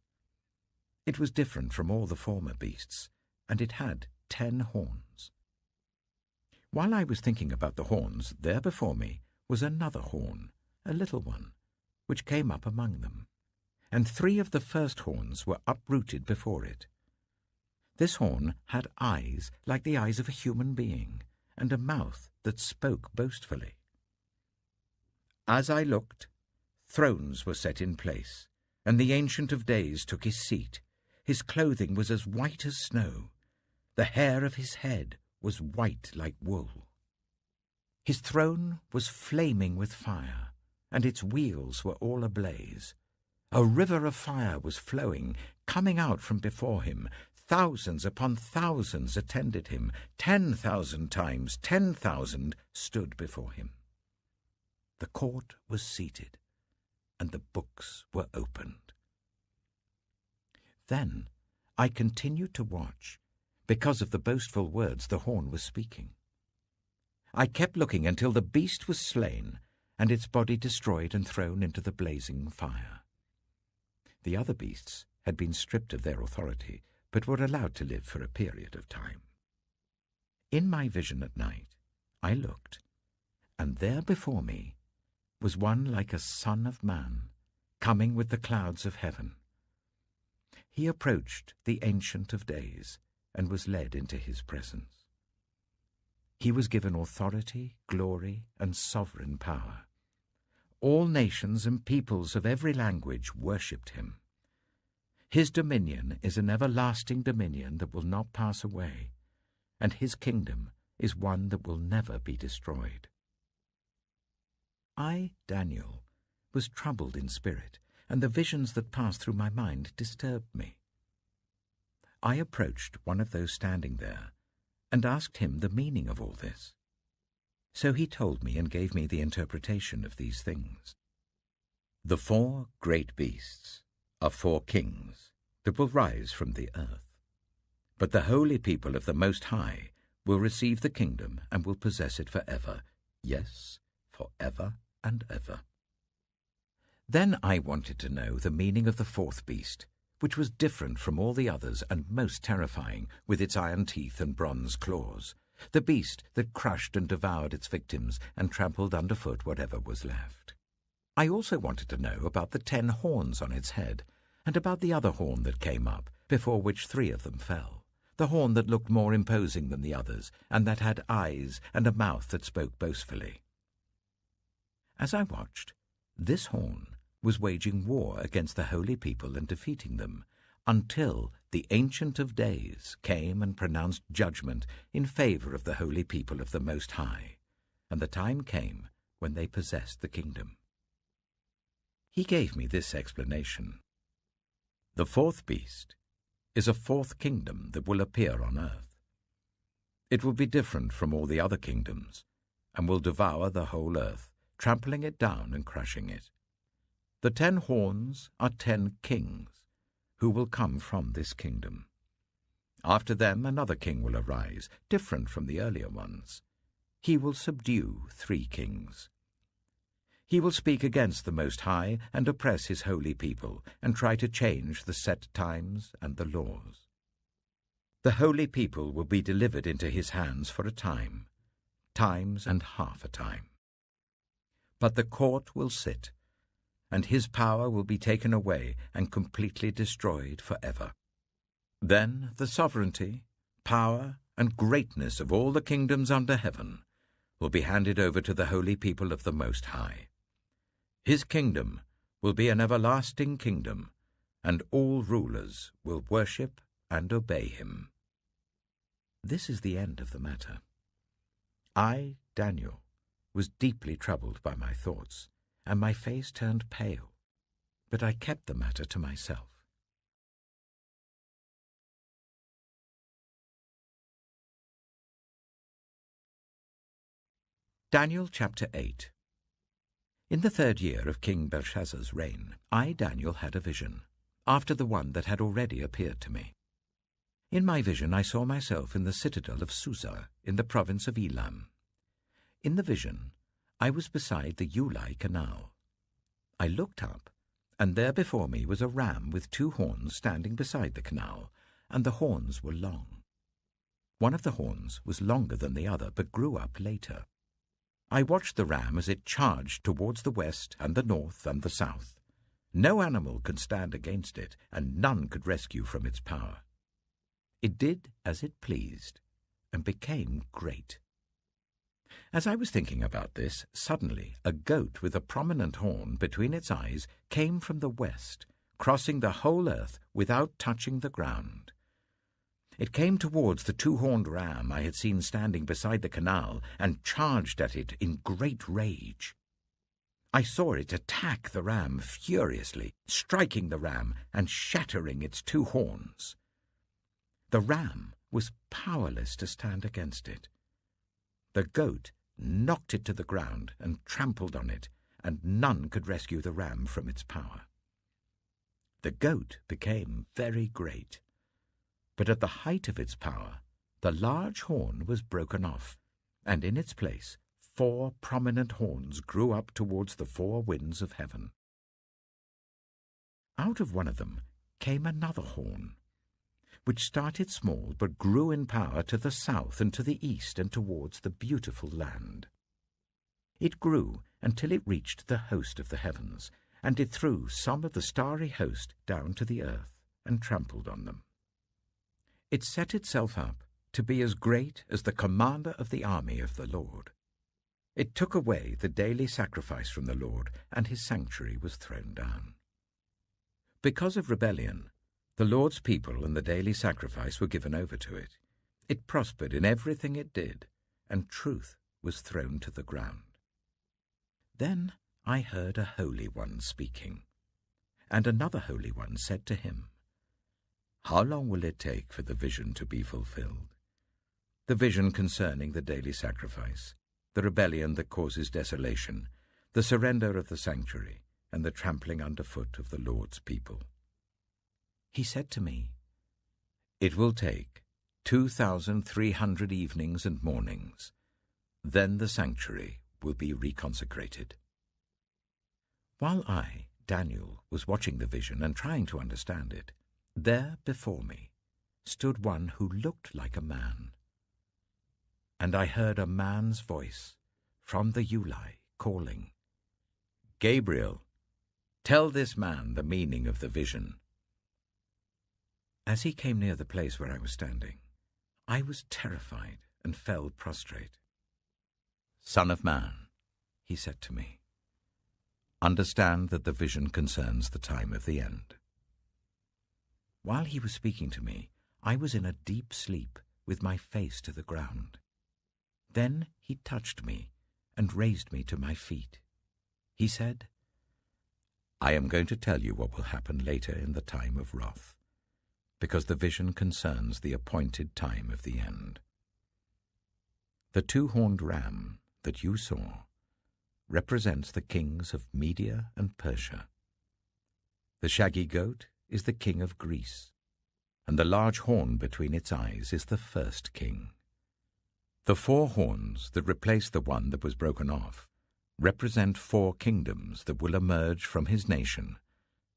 It was different from all the former beasts, and it had 10 horns. While I was thinking about the horns, there before me was another horn, a little one, which came up among them, and 3 of the first horns were uprooted before it. This horn had eyes like the eyes of a human being, and a mouth that spoke boastfully. As I looked, thrones were set in place, and the Ancient of Days took his seat. His clothing was as white as snow. The hair of his head was white like wool. His throne was flaming with fire, and its wheels were all ablaze. A river of fire was flowing, coming out from before him. Thousands upon thousands attended him. 10,000 times 10,000 stood before him. The court was seated, and the books were opened. Then I continued to watch, because of the boastful words the horn was speaking. I kept looking until the beast was slain, and its body destroyed and thrown into the blazing fire. The other beasts had been stripped of their authority, but were allowed to live for a period of time. In my vision at night, I looked, and there before me was one like a son of man, coming with the clouds of heaven. He approached the Ancient of Days and was led into his presence. He was given authority, glory, and sovereign power. All nations and peoples of every language worshipped him. His dominion is an everlasting dominion that will not pass away, and his kingdom is one that will never be destroyed. I, Daniel, was troubled in spirit, and the visions that passed through my mind disturbed me. I approached one of those standing there and asked him the meaning of all this. So he told me and gave me the interpretation of these things. The 4 great beasts are 4 kings that will rise from the earth. But the holy people of the Most High will receive the kingdom and will possess it forever, yes, forever and ever. Then I wanted to know the meaning of the 4th beast, which was different from all the others and most terrifying, with its iron teeth and bronze claws, the beast that crushed and devoured its victims and trampled underfoot whatever was left. I also wanted to know about the 10 horns on its head, and about the other horn that came up, before which 3 of them fell, the horn that looked more imposing than the others, and that had eyes and a mouth that spoke boastfully. As I watched, this horn was waging war against the holy people and defeating them, until the Ancient of Days came and pronounced judgment in favor of the holy people of the Most High, and the time came when they possessed the kingdom. He gave me this explanation. The 4th beast is a 4th kingdom that will appear on earth. It will be different from all the other kingdoms, and will devour the whole earth, trampling it down and crushing it. The 10 horns are 10 kings, who will come from this kingdom. After them another king will arise, different from the earlier ones. He will subdue 3 kings. He will speak against the Most High and oppress his holy people, and try to change the set times and the laws. The holy people will be delivered into his hands for a time, times and half a time. But the court will sit, and his power will be taken away and completely destroyed forever. Then the sovereignty, power, and greatness of all the kingdoms under heaven will be handed over to the holy people of the Most High. His kingdom will be an everlasting kingdom, and all rulers will worship and obey him. This is the end of the matter. I, Daniel, was deeply troubled by my thoughts, and my face turned pale, but I kept the matter to myself. Daniel chapter 8. In the 3rd year of King Belshazzar's reign, I, Daniel, had a vision, after the one that had already appeared to me. In my vision I saw myself in the citadel of Susa, in the province of Elam. In the vision I was beside the Ulai Canal. I looked up, and there before me was a ram with 2 horns standing beside the canal, and the horns were long. One of the horns was longer than the other, but grew up later. I watched the ram as it charged towards the west and the north and the south. No animal could stand against it, and none could rescue from its power. It did as it pleased, and became great. As I was thinking about this, suddenly a goat with a prominent horn between its eyes came from the west, crossing the whole earth without touching the ground. It came towards the 2-horned ram I had seen standing beside the canal and charged at it in great rage. I saw it attack the ram furiously, striking the ram and shattering its 2 horns. The ram was powerless to stand against it. The goat knocked it to the ground and trampled on it, and none could rescue the ram from its power. The goat became very great, but at the height of its power, the large horn was broken off, and in its place 4 prominent horns grew up towards the 4 winds of heaven. Out of one of them came another horn, which started small but grew in power to the south and to the east and towards the beautiful land. It grew until it reached the host of the heavens, and it threw some of the starry host down to the earth and trampled on them. It set itself up to be as great as the commander of the army of the Lord. It took away the daily sacrifice from the Lord, and his sanctuary was thrown down. Because of rebellion, the Lord's people and the daily sacrifice were given over to it. It prospered in everything it did, and truth was thrown to the ground. Then I heard a Holy One speaking, and another Holy One said to him, "How long will it take for the vision to be fulfilled? The vision concerning the daily sacrifice, the rebellion that causes desolation, the surrender of the sanctuary, and the trampling underfoot of the Lord's people." He said to me, "It will take 2,300 evenings and mornings. Then the sanctuary will be reconsecrated." While I, Daniel, was watching the vision and trying to understand it, there before me stood one who looked like a man. And I heard a man's voice from the Ulai calling, "Gabriel, tell this man the meaning of the vision." As he came near the place where I was standing, I was terrified and fell prostrate. "Son of man," he said to me, "understand that the vision concerns the time of the end." While he was speaking to me, I was in a deep sleep with my face to the ground. Then he touched me and raised me to my feet. He said, "I am going to tell you what will happen later in the time of wrath, because the vision concerns the appointed time of the end. The 2-horned ram that you saw represents the kings of Media and Persia. The shaggy goat is the king of Greece, and the large horn between its eyes is the first king. The 4 horns that replace the one that was broken off represent 4 kingdoms that will emerge from his nation,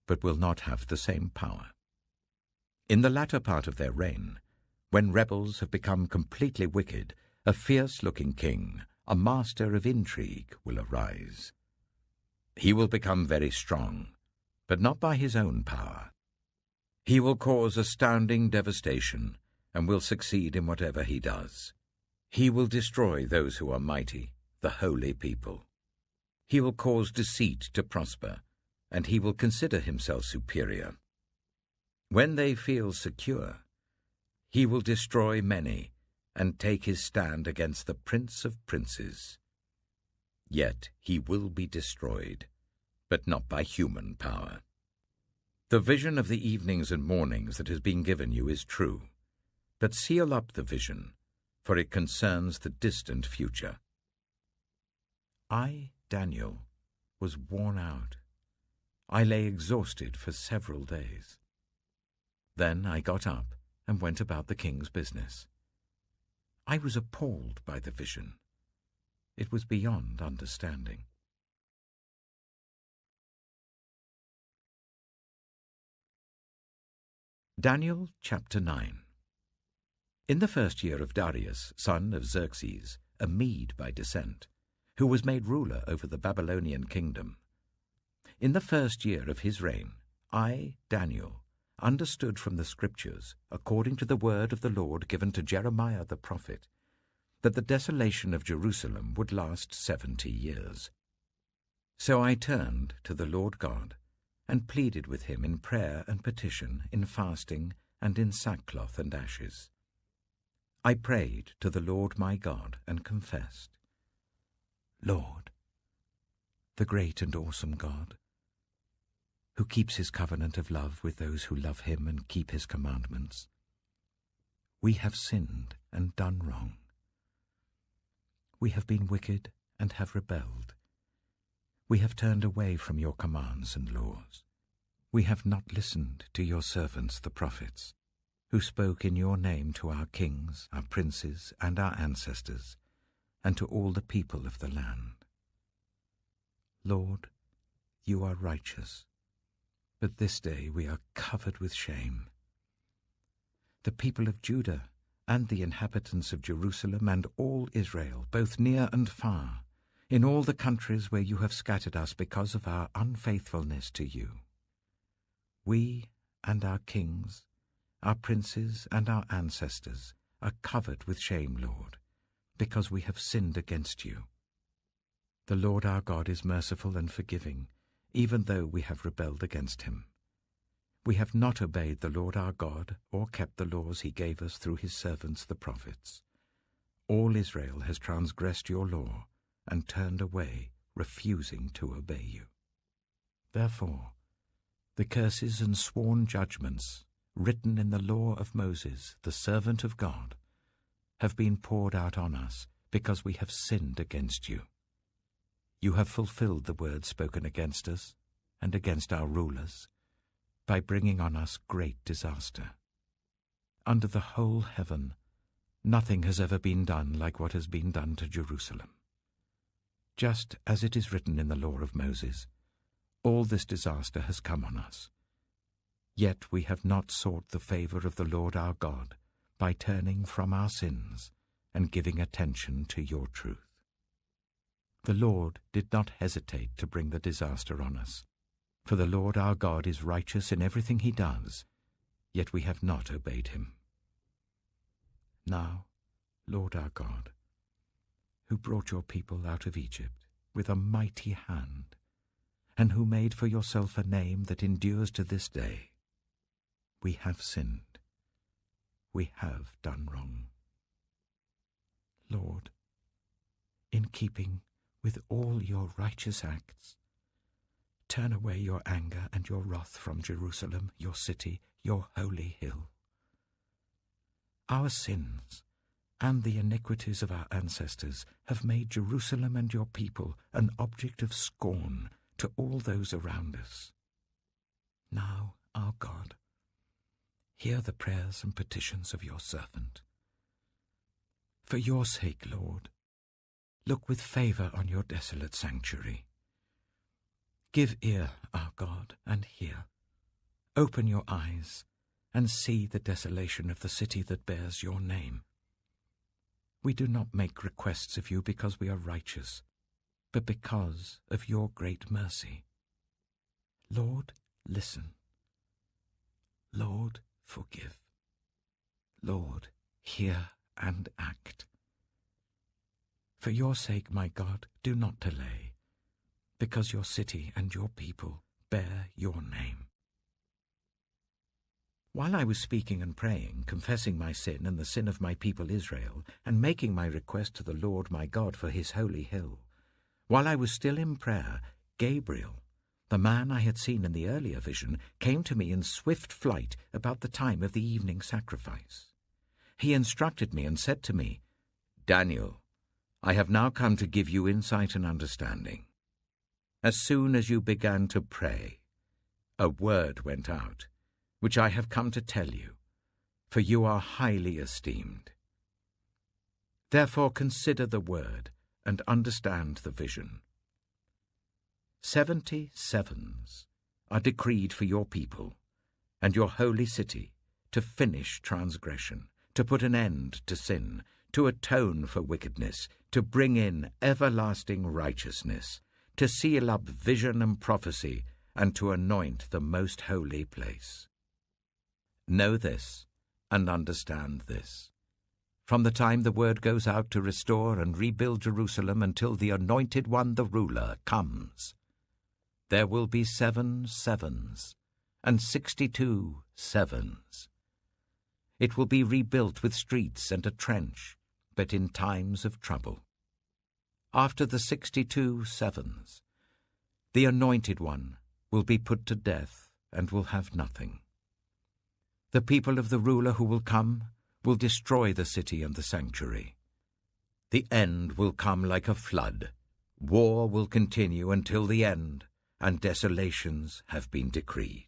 but will not have the same power. In the latter part of their reign, when rebels have become completely wicked, a fierce-looking king, a master of intrigue, will arise. He will become very strong, but not by his own power. He will cause astounding devastation and will succeed in whatever he does. He will destroy those who are mighty, the holy people. He will cause deceit to prosper, and he will consider himself superior. When they feel secure, he will destroy many and take his stand against the Prince of Princes. Yet he will be destroyed, but not by human power. The vision of the evenings and mornings that has been given you is true, but seal up the vision, for it concerns the distant future. I, Daniel, was worn out. I lay exhausted for several days. Then I got up and went about the king's business. I was appalled by the vision. It was beyond understanding. Daniel chapter 9. In the first year of Darius, son of Xerxes, a Mede by descent, who was made ruler over the Babylonian kingdom, in the first year of his reign, I, Daniel, understood from the Scriptures, according to the word of the Lord given to Jeremiah the prophet, that the desolation of Jerusalem would last 70 years. So I turned to the Lord God, and pleaded with him in prayer and petition, in fasting, and in sackcloth and ashes. I prayed to the Lord my God, and confessed, Lord, the great and awesome God, who keeps his covenant of love with those who love him and keep his commandments, we have sinned and done wrong. We have been wicked and have rebelled. We have turned away from your commands and laws. We have not listened to your servants the prophets, who spoke in your name to our kings, our princes, and our ancestors, and to all the people of the land. Lord, you are righteous, but this day we are covered with shame. The people of Judah and the inhabitants of Jerusalem and all Israel, both near and far, in all the countries where you have scattered us because of our unfaithfulness to you. We and our kings, our princes and our ancestors are covered with shame, Lord, because we have sinned against you. The Lord our God is merciful and forgiving, even though we have rebelled against him. We have not obeyed the Lord our God or kept the laws he gave us through his servants the prophets. All Israel has transgressed your law and turned away, refusing to obey you. Therefore, the curses and sworn judgments written in the law of Moses, the servant of God, have been poured out on us because we have sinned against you. You have fulfilled the word spoken against us and against our rulers by bringing on us great disaster. Under the whole heaven, nothing has ever been done like what has been done to Jerusalem. Just as it is written in the law of Moses, all this disaster has come on us. Yet we have not sought the favor of the Lord our God by turning from our sins and giving attention to your truth. The Lord did not hesitate to bring the disaster on us, for the Lord our God is righteous in everything he does, yet we have not obeyed him. Now, Lord our God, who brought your people out of Egypt with a mighty hand, and who made for yourself a name that endures to this day, we have sinned. We have done wrong. Lord, in keeping with all your righteous acts, turn away your anger and your wrath from Jerusalem, your city, your holy hill. Our sins and the iniquities of our ancestors have made Jerusalem and your people an object of scorn to all those around us. Now, our God, hear the prayers and petitions of your servant. For your sake, Lord, look with favor on your desolate sanctuary. Give ear, our God, and hear. Open your eyes and see the desolation of the city that bears your name. We do not make requests of you because we are righteous, but because of your great mercy. Lord, listen. Lord, forgive. Lord, hear and act. For your sake, my God, do not delay, because your city and your people bear your name. While I was speaking and praying, confessing my sin and the sin of my people Israel, and making my request to the Lord my God for his holy hill, while I was still in prayer, Gabriel, the man I had seen in the earlier vision, came to me in swift flight about the time of the evening sacrifice. He instructed me and said to me, "Daniel, I have now come to give you insight and understanding. As soon as you began to pray, a word went out, which I have come to tell you, for you are highly esteemed. Therefore consider the word and understand the vision. 70 sevens are decreed for your people and your holy city to finish transgression, to put an end to sin, to atone for wickedness, to bring in everlasting righteousness, to seal up vision and prophecy, and to anoint the most holy place. Know this and understand this. From the time the word goes out to restore and rebuild Jerusalem until the Anointed One, the ruler, comes, there will be 7 sevens and 62 sevens. It will be rebuilt with streets and a trench, but in times of trouble. After the 62 sevens, the Anointed One will be put to death and will have nothing. The people of the ruler who will come will destroy the city and the sanctuary. The end will come like a flood. War will continue until the end, and desolations have been decreed.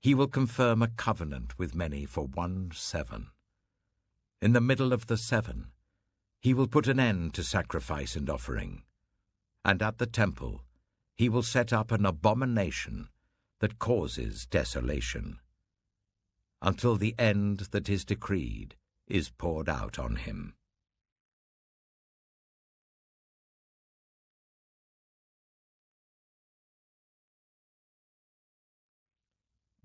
He will confirm a covenant with many for 1 7. In the middle of the 7, he will put an end to sacrifice and offering, and at the temple he will set up an abomination that causes desolation, until the end that is decreed is poured out on him.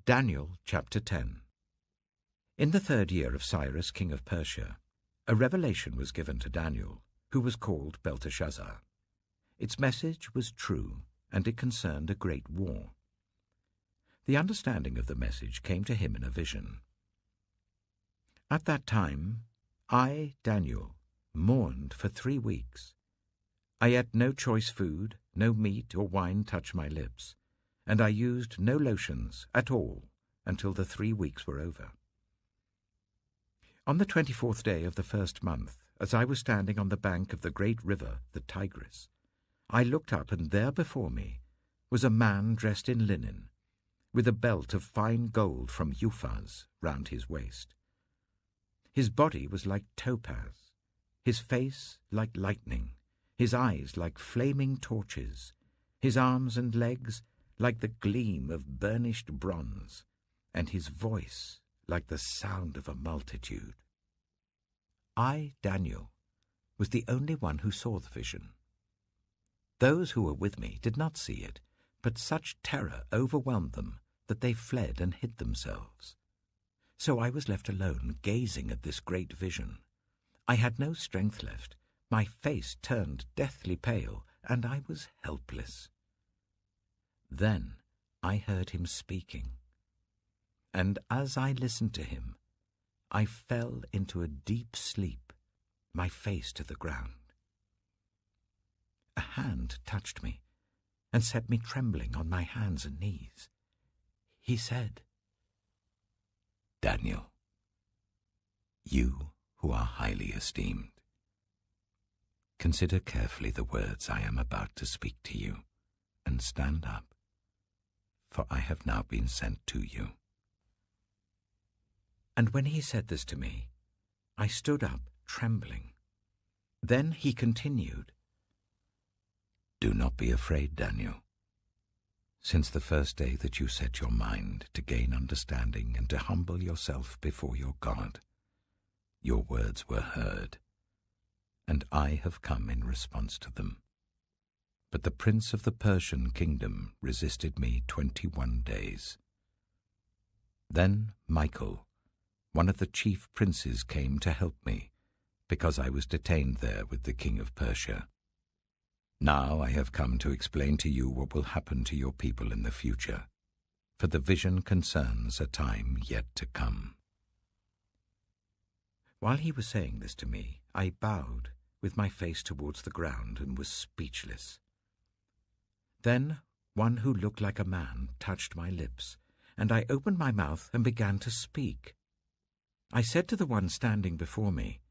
Daniel chapter 10. In the 3rd year of Cyrus, king of Persia, a revelation was given to Daniel, who was called Belteshazzar. Its message was true, and it concerned a great war. The understanding of the message came to him in a vision. At that time, I, Daniel, mourned for 3 weeks. I ate no choice food, no meat or wine touched my lips, and I used no lotions at all until the 3 weeks were over. On the 24th day of the 1st month, as I was standing on the bank of the great river, the Tigris, I looked up, and there before me was a man dressed in linen, with a belt of fine gold from Uphaz round his waist. His body was like topaz, his face like lightning, his eyes like flaming torches, his arms and legs like the gleam of burnished bronze, and his voice like the sound of a multitude. I, Daniel, was the only one who saw the vision. Those who were with me did not see it, but such terror overwhelmed them that they fled and hid themselves. So I was left alone, gazing at this great vision. I had no strength left, my face turned deathly pale, and I was helpless. Then I heard him speaking, and as I listened to him, I fell into a deep sleep, my face to the ground. A hand touched me and set me trembling on my hands and knees. He said, "Daniel, you who are highly esteemed, consider carefully the words I am about to speak to you, and stand up, for I have now been sent to you." And when he said this to me, I stood up, trembling. Then he continued, "Do not be afraid, Daniel. Since the first day that you set your mind to gain understanding and to humble yourself before your God, your words were heard, and I have come in response to them. But the prince of the Persian kingdom resisted me 21 days. Then Michael, one of the chief princes, came to help me, because I was detained there with the king of Persia. Now I have come to explain to you what will happen to your people in the future, for the vision concerns a time yet to come." While he was saying this to me, I bowed with my face towards the ground and was speechless. Then one who looked like a man touched my lips, and I opened my mouth and began to speak. I said to the one standing before me,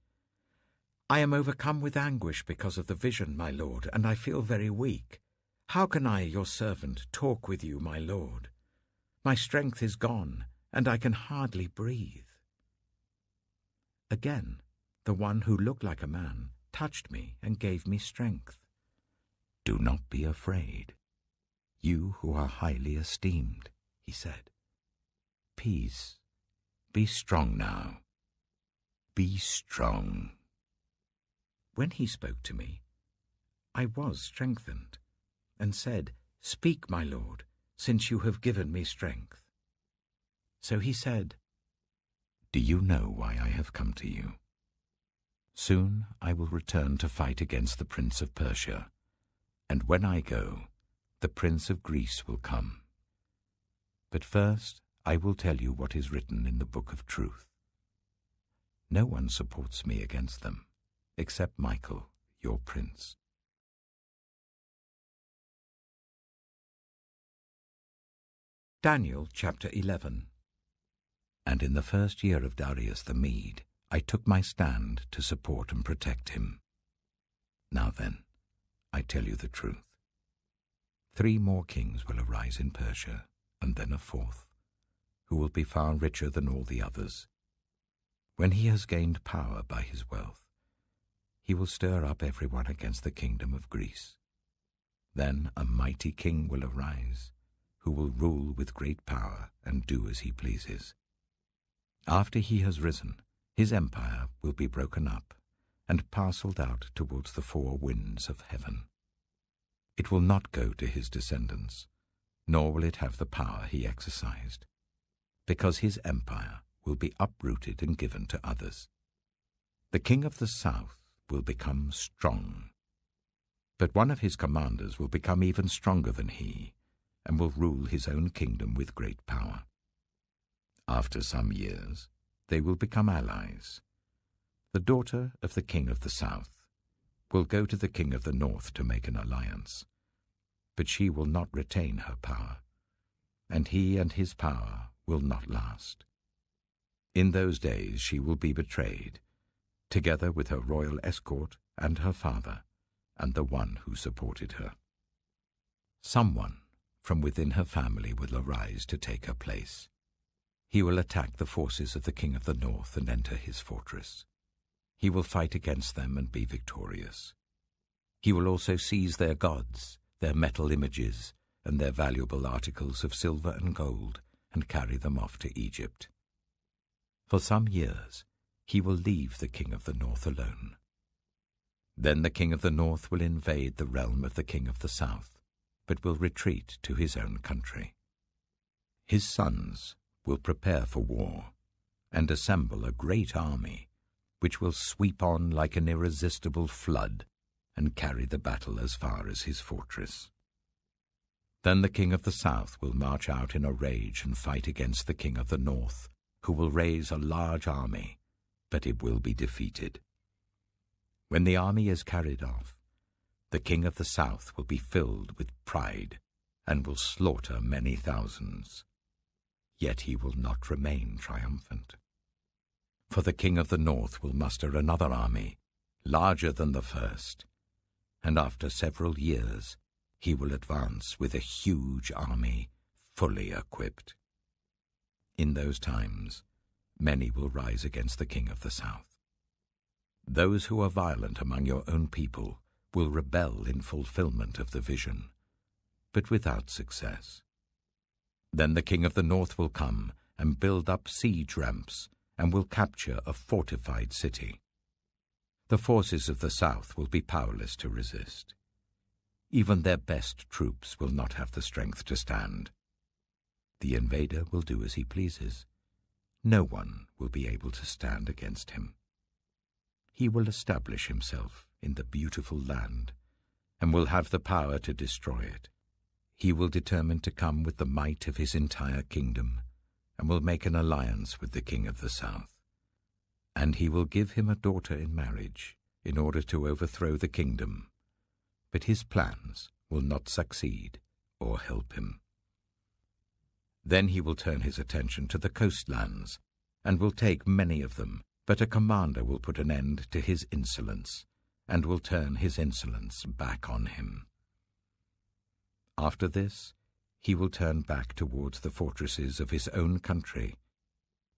"I am overcome with anguish because of the vision, my lord, and I feel very weak. How can I, your servant, talk with you, my lord? My strength is gone, and I can hardly breathe." Again, the one who looked like a man touched me and gave me strength. "Do not be afraid, you who are highly esteemed," he said. "Peace, be strong now. Be strong." When he spoke to me, I was strengthened, and said, "Speak, my lord, since you have given me strength." So he said, "Do you know why I have come to you? Soon I will return to fight against the prince of Persia, and when I go, the prince of Greece will come. But first I will tell you what is written in the book of truth. No one supports me against them, except Michael, your prince." Daniel chapter 11. And in the first year of Darius the Mede, I took my stand to support and protect him. Now then, I tell you the truth. 3 more kings will arise in Persia, and then a 4th, who will be far richer than all the others. When he has gained power by his wealth, he will stir up everyone against the kingdom of Greece. Then a mighty king will arise, who will rule with great power and do as he pleases. After he has risen, his empire will be broken up and parcelled out towards the 4 winds of heaven. It will not go to his descendants, nor will it have the power he exercised, because his empire will be uprooted and given to others. The king of the south will become strong, but one of his commanders will become even stronger than he, and will rule his own kingdom with great power. After some years, they will become allies. The daughter of the king of the south will go to the king of the north to make an alliance, but she will not retain her power, and he and his power will not last. In those days she will be betrayed, together with her royal escort and her father, and the one who supported her. Someone from within her family will arise to take her place. He will attack the forces of the king of the north and enter his fortress. He will fight against them and be victorious. He will also seize their gods, their metal images, and their valuable articles of silver and gold, and carry them off to Egypt. For some years he will leave the king of the north alone. Then the king of the north will invade the realm of the king of the south, but will retreat to his own country. His sons will prepare for war and assemble a great army, which will sweep on like an irresistible flood and carry the battle as far as his fortress. Then the king of the south will march out in a rage and fight against the king of the north, who will raise a large army, but it will be defeated. When the army is carried off, the king of the south will be filled with pride and will slaughter many thousands. Yet he will not remain triumphant. For the king of the north will muster another army, larger than the first, and after several years he will advance with a huge army, fully equipped. In those times, many will rise against the king of the south. Those who are violent among your own people will rebel in fulfillment of the vision, but without success. Then the king of the north will come and build up siege ramps and will capture a fortified city. the forces of the south will be powerless to resist. Even their best troops will not have the strength to stand. The invader will do as he pleases. No one will be able to stand against him. He will establish himself in the beautiful land and will have the power to destroy it. He will determine to come with the might of his entire kingdom and will make an alliance with the king of the south. And he will give him a daughter in marriage in order to overthrow the kingdom. But his plans will not succeed or help him. Then he will turn his attention to the coastlands and will take many of them, but a commander will put an end to his insolence and will turn his insolence back on him. After this, he will turn back towards the fortresses of his own country,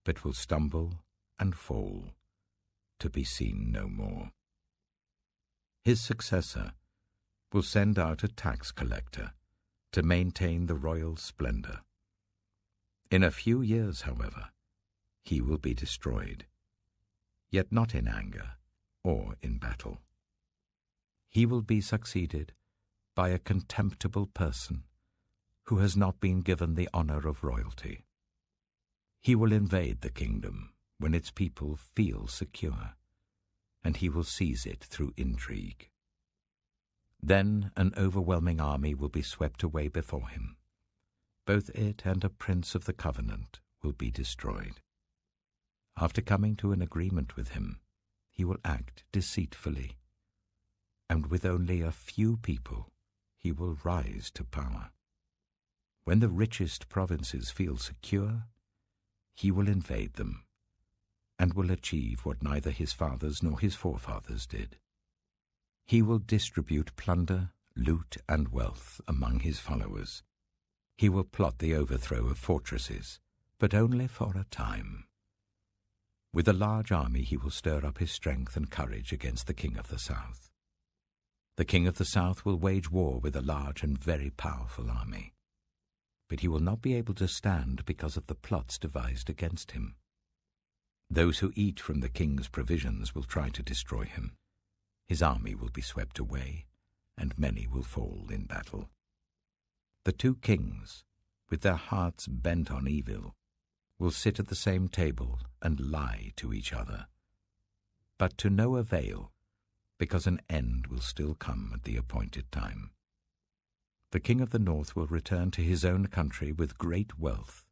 but will stumble and fall, to be seen no more. His successor will send out a tax collector to maintain the royal splendor. In a few years, however, he will be destroyed, yet not in anger or in battle. He will be succeeded by a contemptible person who has not been given the honor of royalty. He will invade the kingdom when its people feel secure, and he will seize it through intrigue. Then an overwhelming army will be swept away before him. Both it and a prince of the covenant will be destroyed. After coming to an agreement with him, he will act deceitfully, and with only a few people he will rise to power. When the richest provinces feel secure, he will invade them, and will achieve what neither his fathers nor his forefathers did. He will distribute plunder, loot, and wealth among his followers. He will plot the overthrow of fortresses, but only for a time. With a large army he will stir up his strength and courage against the king of the south. The king of the south will wage war with a large and very powerful army. But he will not be able to stand because of the plots devised against him. Those who eat from the king's provisions will try to destroy him. His army will be swept away, and many will fall in battle. The two kings, with their hearts bent on evil, will sit at the same table and lie to each other, but to no avail, because an end will still come at the appointed time. The king of the north will return to his own country with great wealth,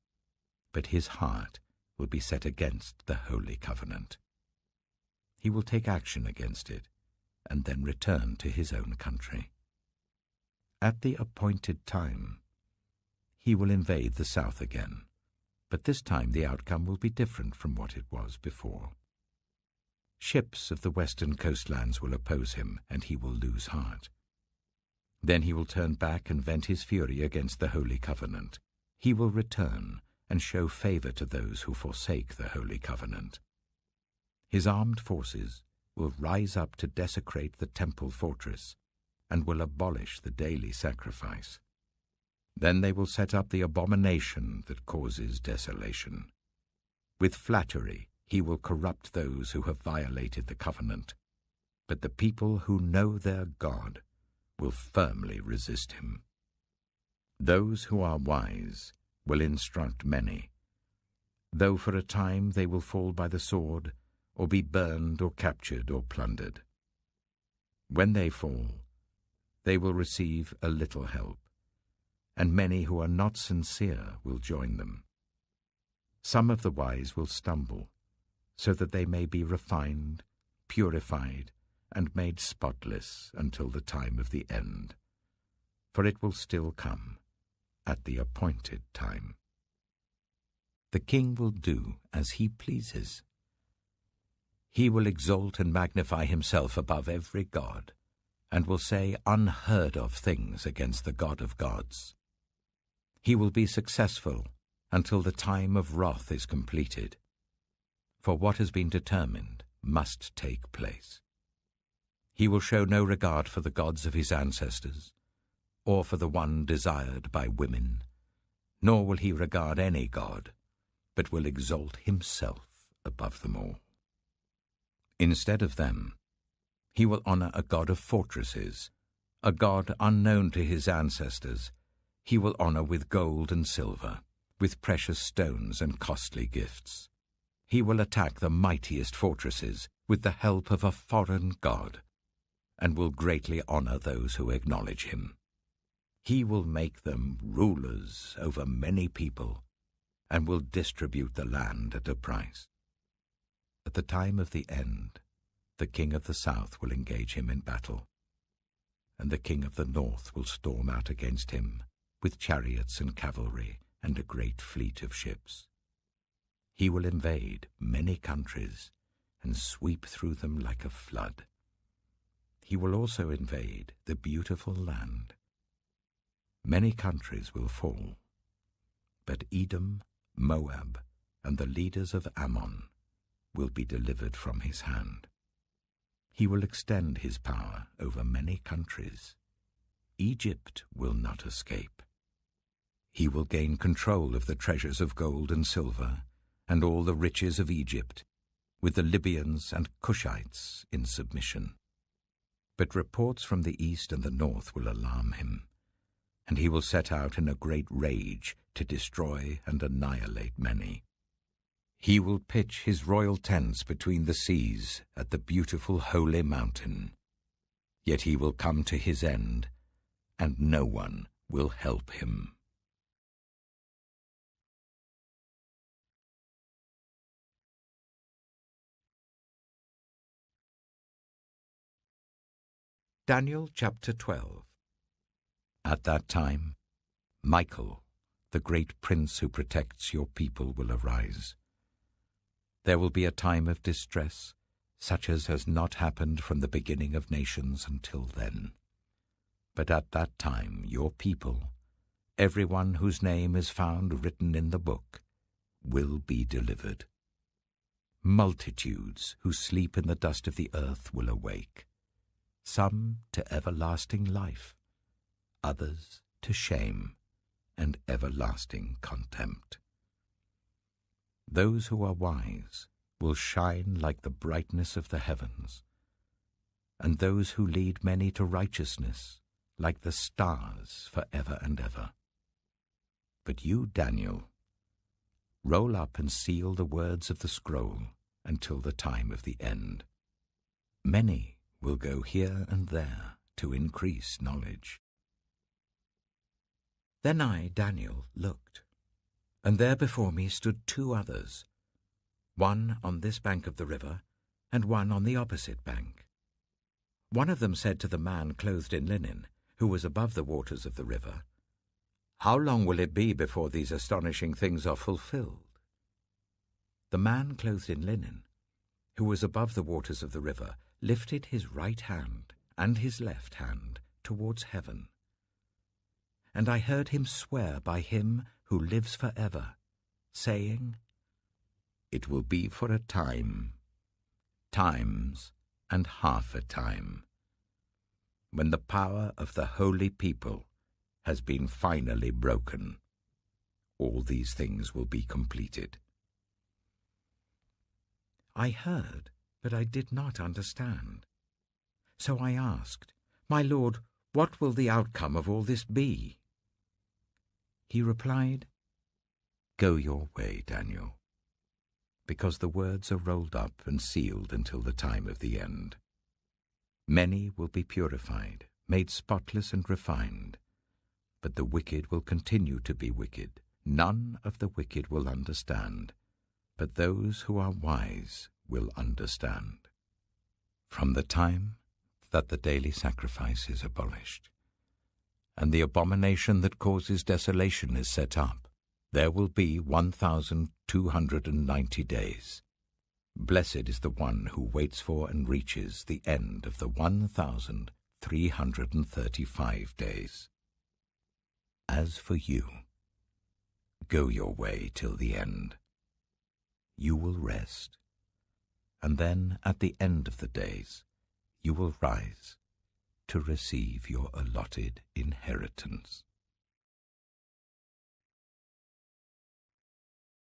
but his heart will be set against the Holy Covenant. He will take action against it, and then return to his own country. At the appointed time, he will invade the south again, but this time the outcome will be different from what it was before. Ships of the western coastlands will oppose him, and he will lose heart. Then he will turn back and vent his fury against the Holy Covenant. He will return and show favor to those who forsake the Holy Covenant. His armed forces will rise up to desecrate the temple fortress and will abolish the daily sacrifice. Then they will set up the abomination that causes desolation. With flattery he will corrupt those who have violated the covenant, but the people who know their God will firmly resist him. Those who are wise will instruct many, though for a time they will fall by the sword, or be burned or captured or plundered. When they fall, they will receive a little help, and many who are not sincere will join them. Some of the wise will stumble, so that they may be refined, purified, and made spotless until the time of the end, for it will still come at the appointed time. The king will do as he pleases. He will exalt and magnify himself above every god, and will say unheard of things against the God of gods. He will be successful until the time of wrath is completed, for what has been determined must take place. He will show no regard for the gods of his ancestors, or for the one desired by women, nor will he regard any god, but will exalt himself above them all. Instead of them, He will honor a God of fortresses, a God unknown to his ancestors. He will honor with gold and silver, with precious stones and costly gifts. He will attack the mightiest fortresses with the help of a foreign god, and will greatly honor those who acknowledge him. He will make them rulers over many people, and will distribute the land at a price. At the time of the end, the king of the south will engage him in battle, and the king of the north will storm out against him with chariots and cavalry and a great fleet of ships. He will invade many countries and sweep through them like a flood. He will also invade the beautiful land. Many countries will fall, but Edom, Moab, and the leaders of Ammon will be delivered from his hand. He will extend his power over many countries. Egypt will not escape. He will gain control of the treasures of gold and silver and all the riches of Egypt, with the Libyans and Cushites in submission. But reports from the east and the north will alarm him, and he will set out in a great rage to destroy and annihilate many. He will pitch his royal tents between the seas at the beautiful holy mountain. Yet he will come to his end, and no one will help him. Daniel chapter 12. At that time, Michael, the great prince who protects your people, will arise. There will be a time of distress, such as has not happened from the beginning of nations until then. But at that time your people, everyone whose name is found written in the book, will be delivered. Multitudes who sleep in the dust of the earth will awake, some to everlasting life, others to shame and everlasting contempt. Those who are wise will shine like the brightness of the heavens, and those who lead many to righteousness like the stars forever and ever. But you, Daniel, roll up and seal the words of the scroll until the time of the end. Many will go here and there to increase knowledge. Then I, Daniel, looked, and there before me stood two others, one on this bank of the river, and one on the opposite bank. One of them said to the man clothed in linen, who was above the waters of the river, "How long will it be before these astonishing things are fulfilled?" The man clothed in linen, who was above the waters of the river, lifted his right hand and his left hand towards heaven. And I heard him swear by him who lives forever, saying, "It will be for a time, times and half a time, when the power of the holy people has been finally broken. All these things will be completed." I heard, but I did not understand. So I asked, "My Lord, what will the outcome of all this be?" He replied, "Go your way, Daniel, because the words are rolled up and sealed until the time of the end. Many will be purified, made spotless and refined, but the wicked will continue to be wicked. None of the wicked will understand, but those who are wise will understand. From the time that the daily sacrifice is abolished, and the abomination that causes desolation is set up, there will be 1,290 days. Blessed is the one who waits for and reaches the end of the 1,335 days. As for you, go your way till the end. You will rest, and then at the end of the days you will rise to receive your allotted inheritance.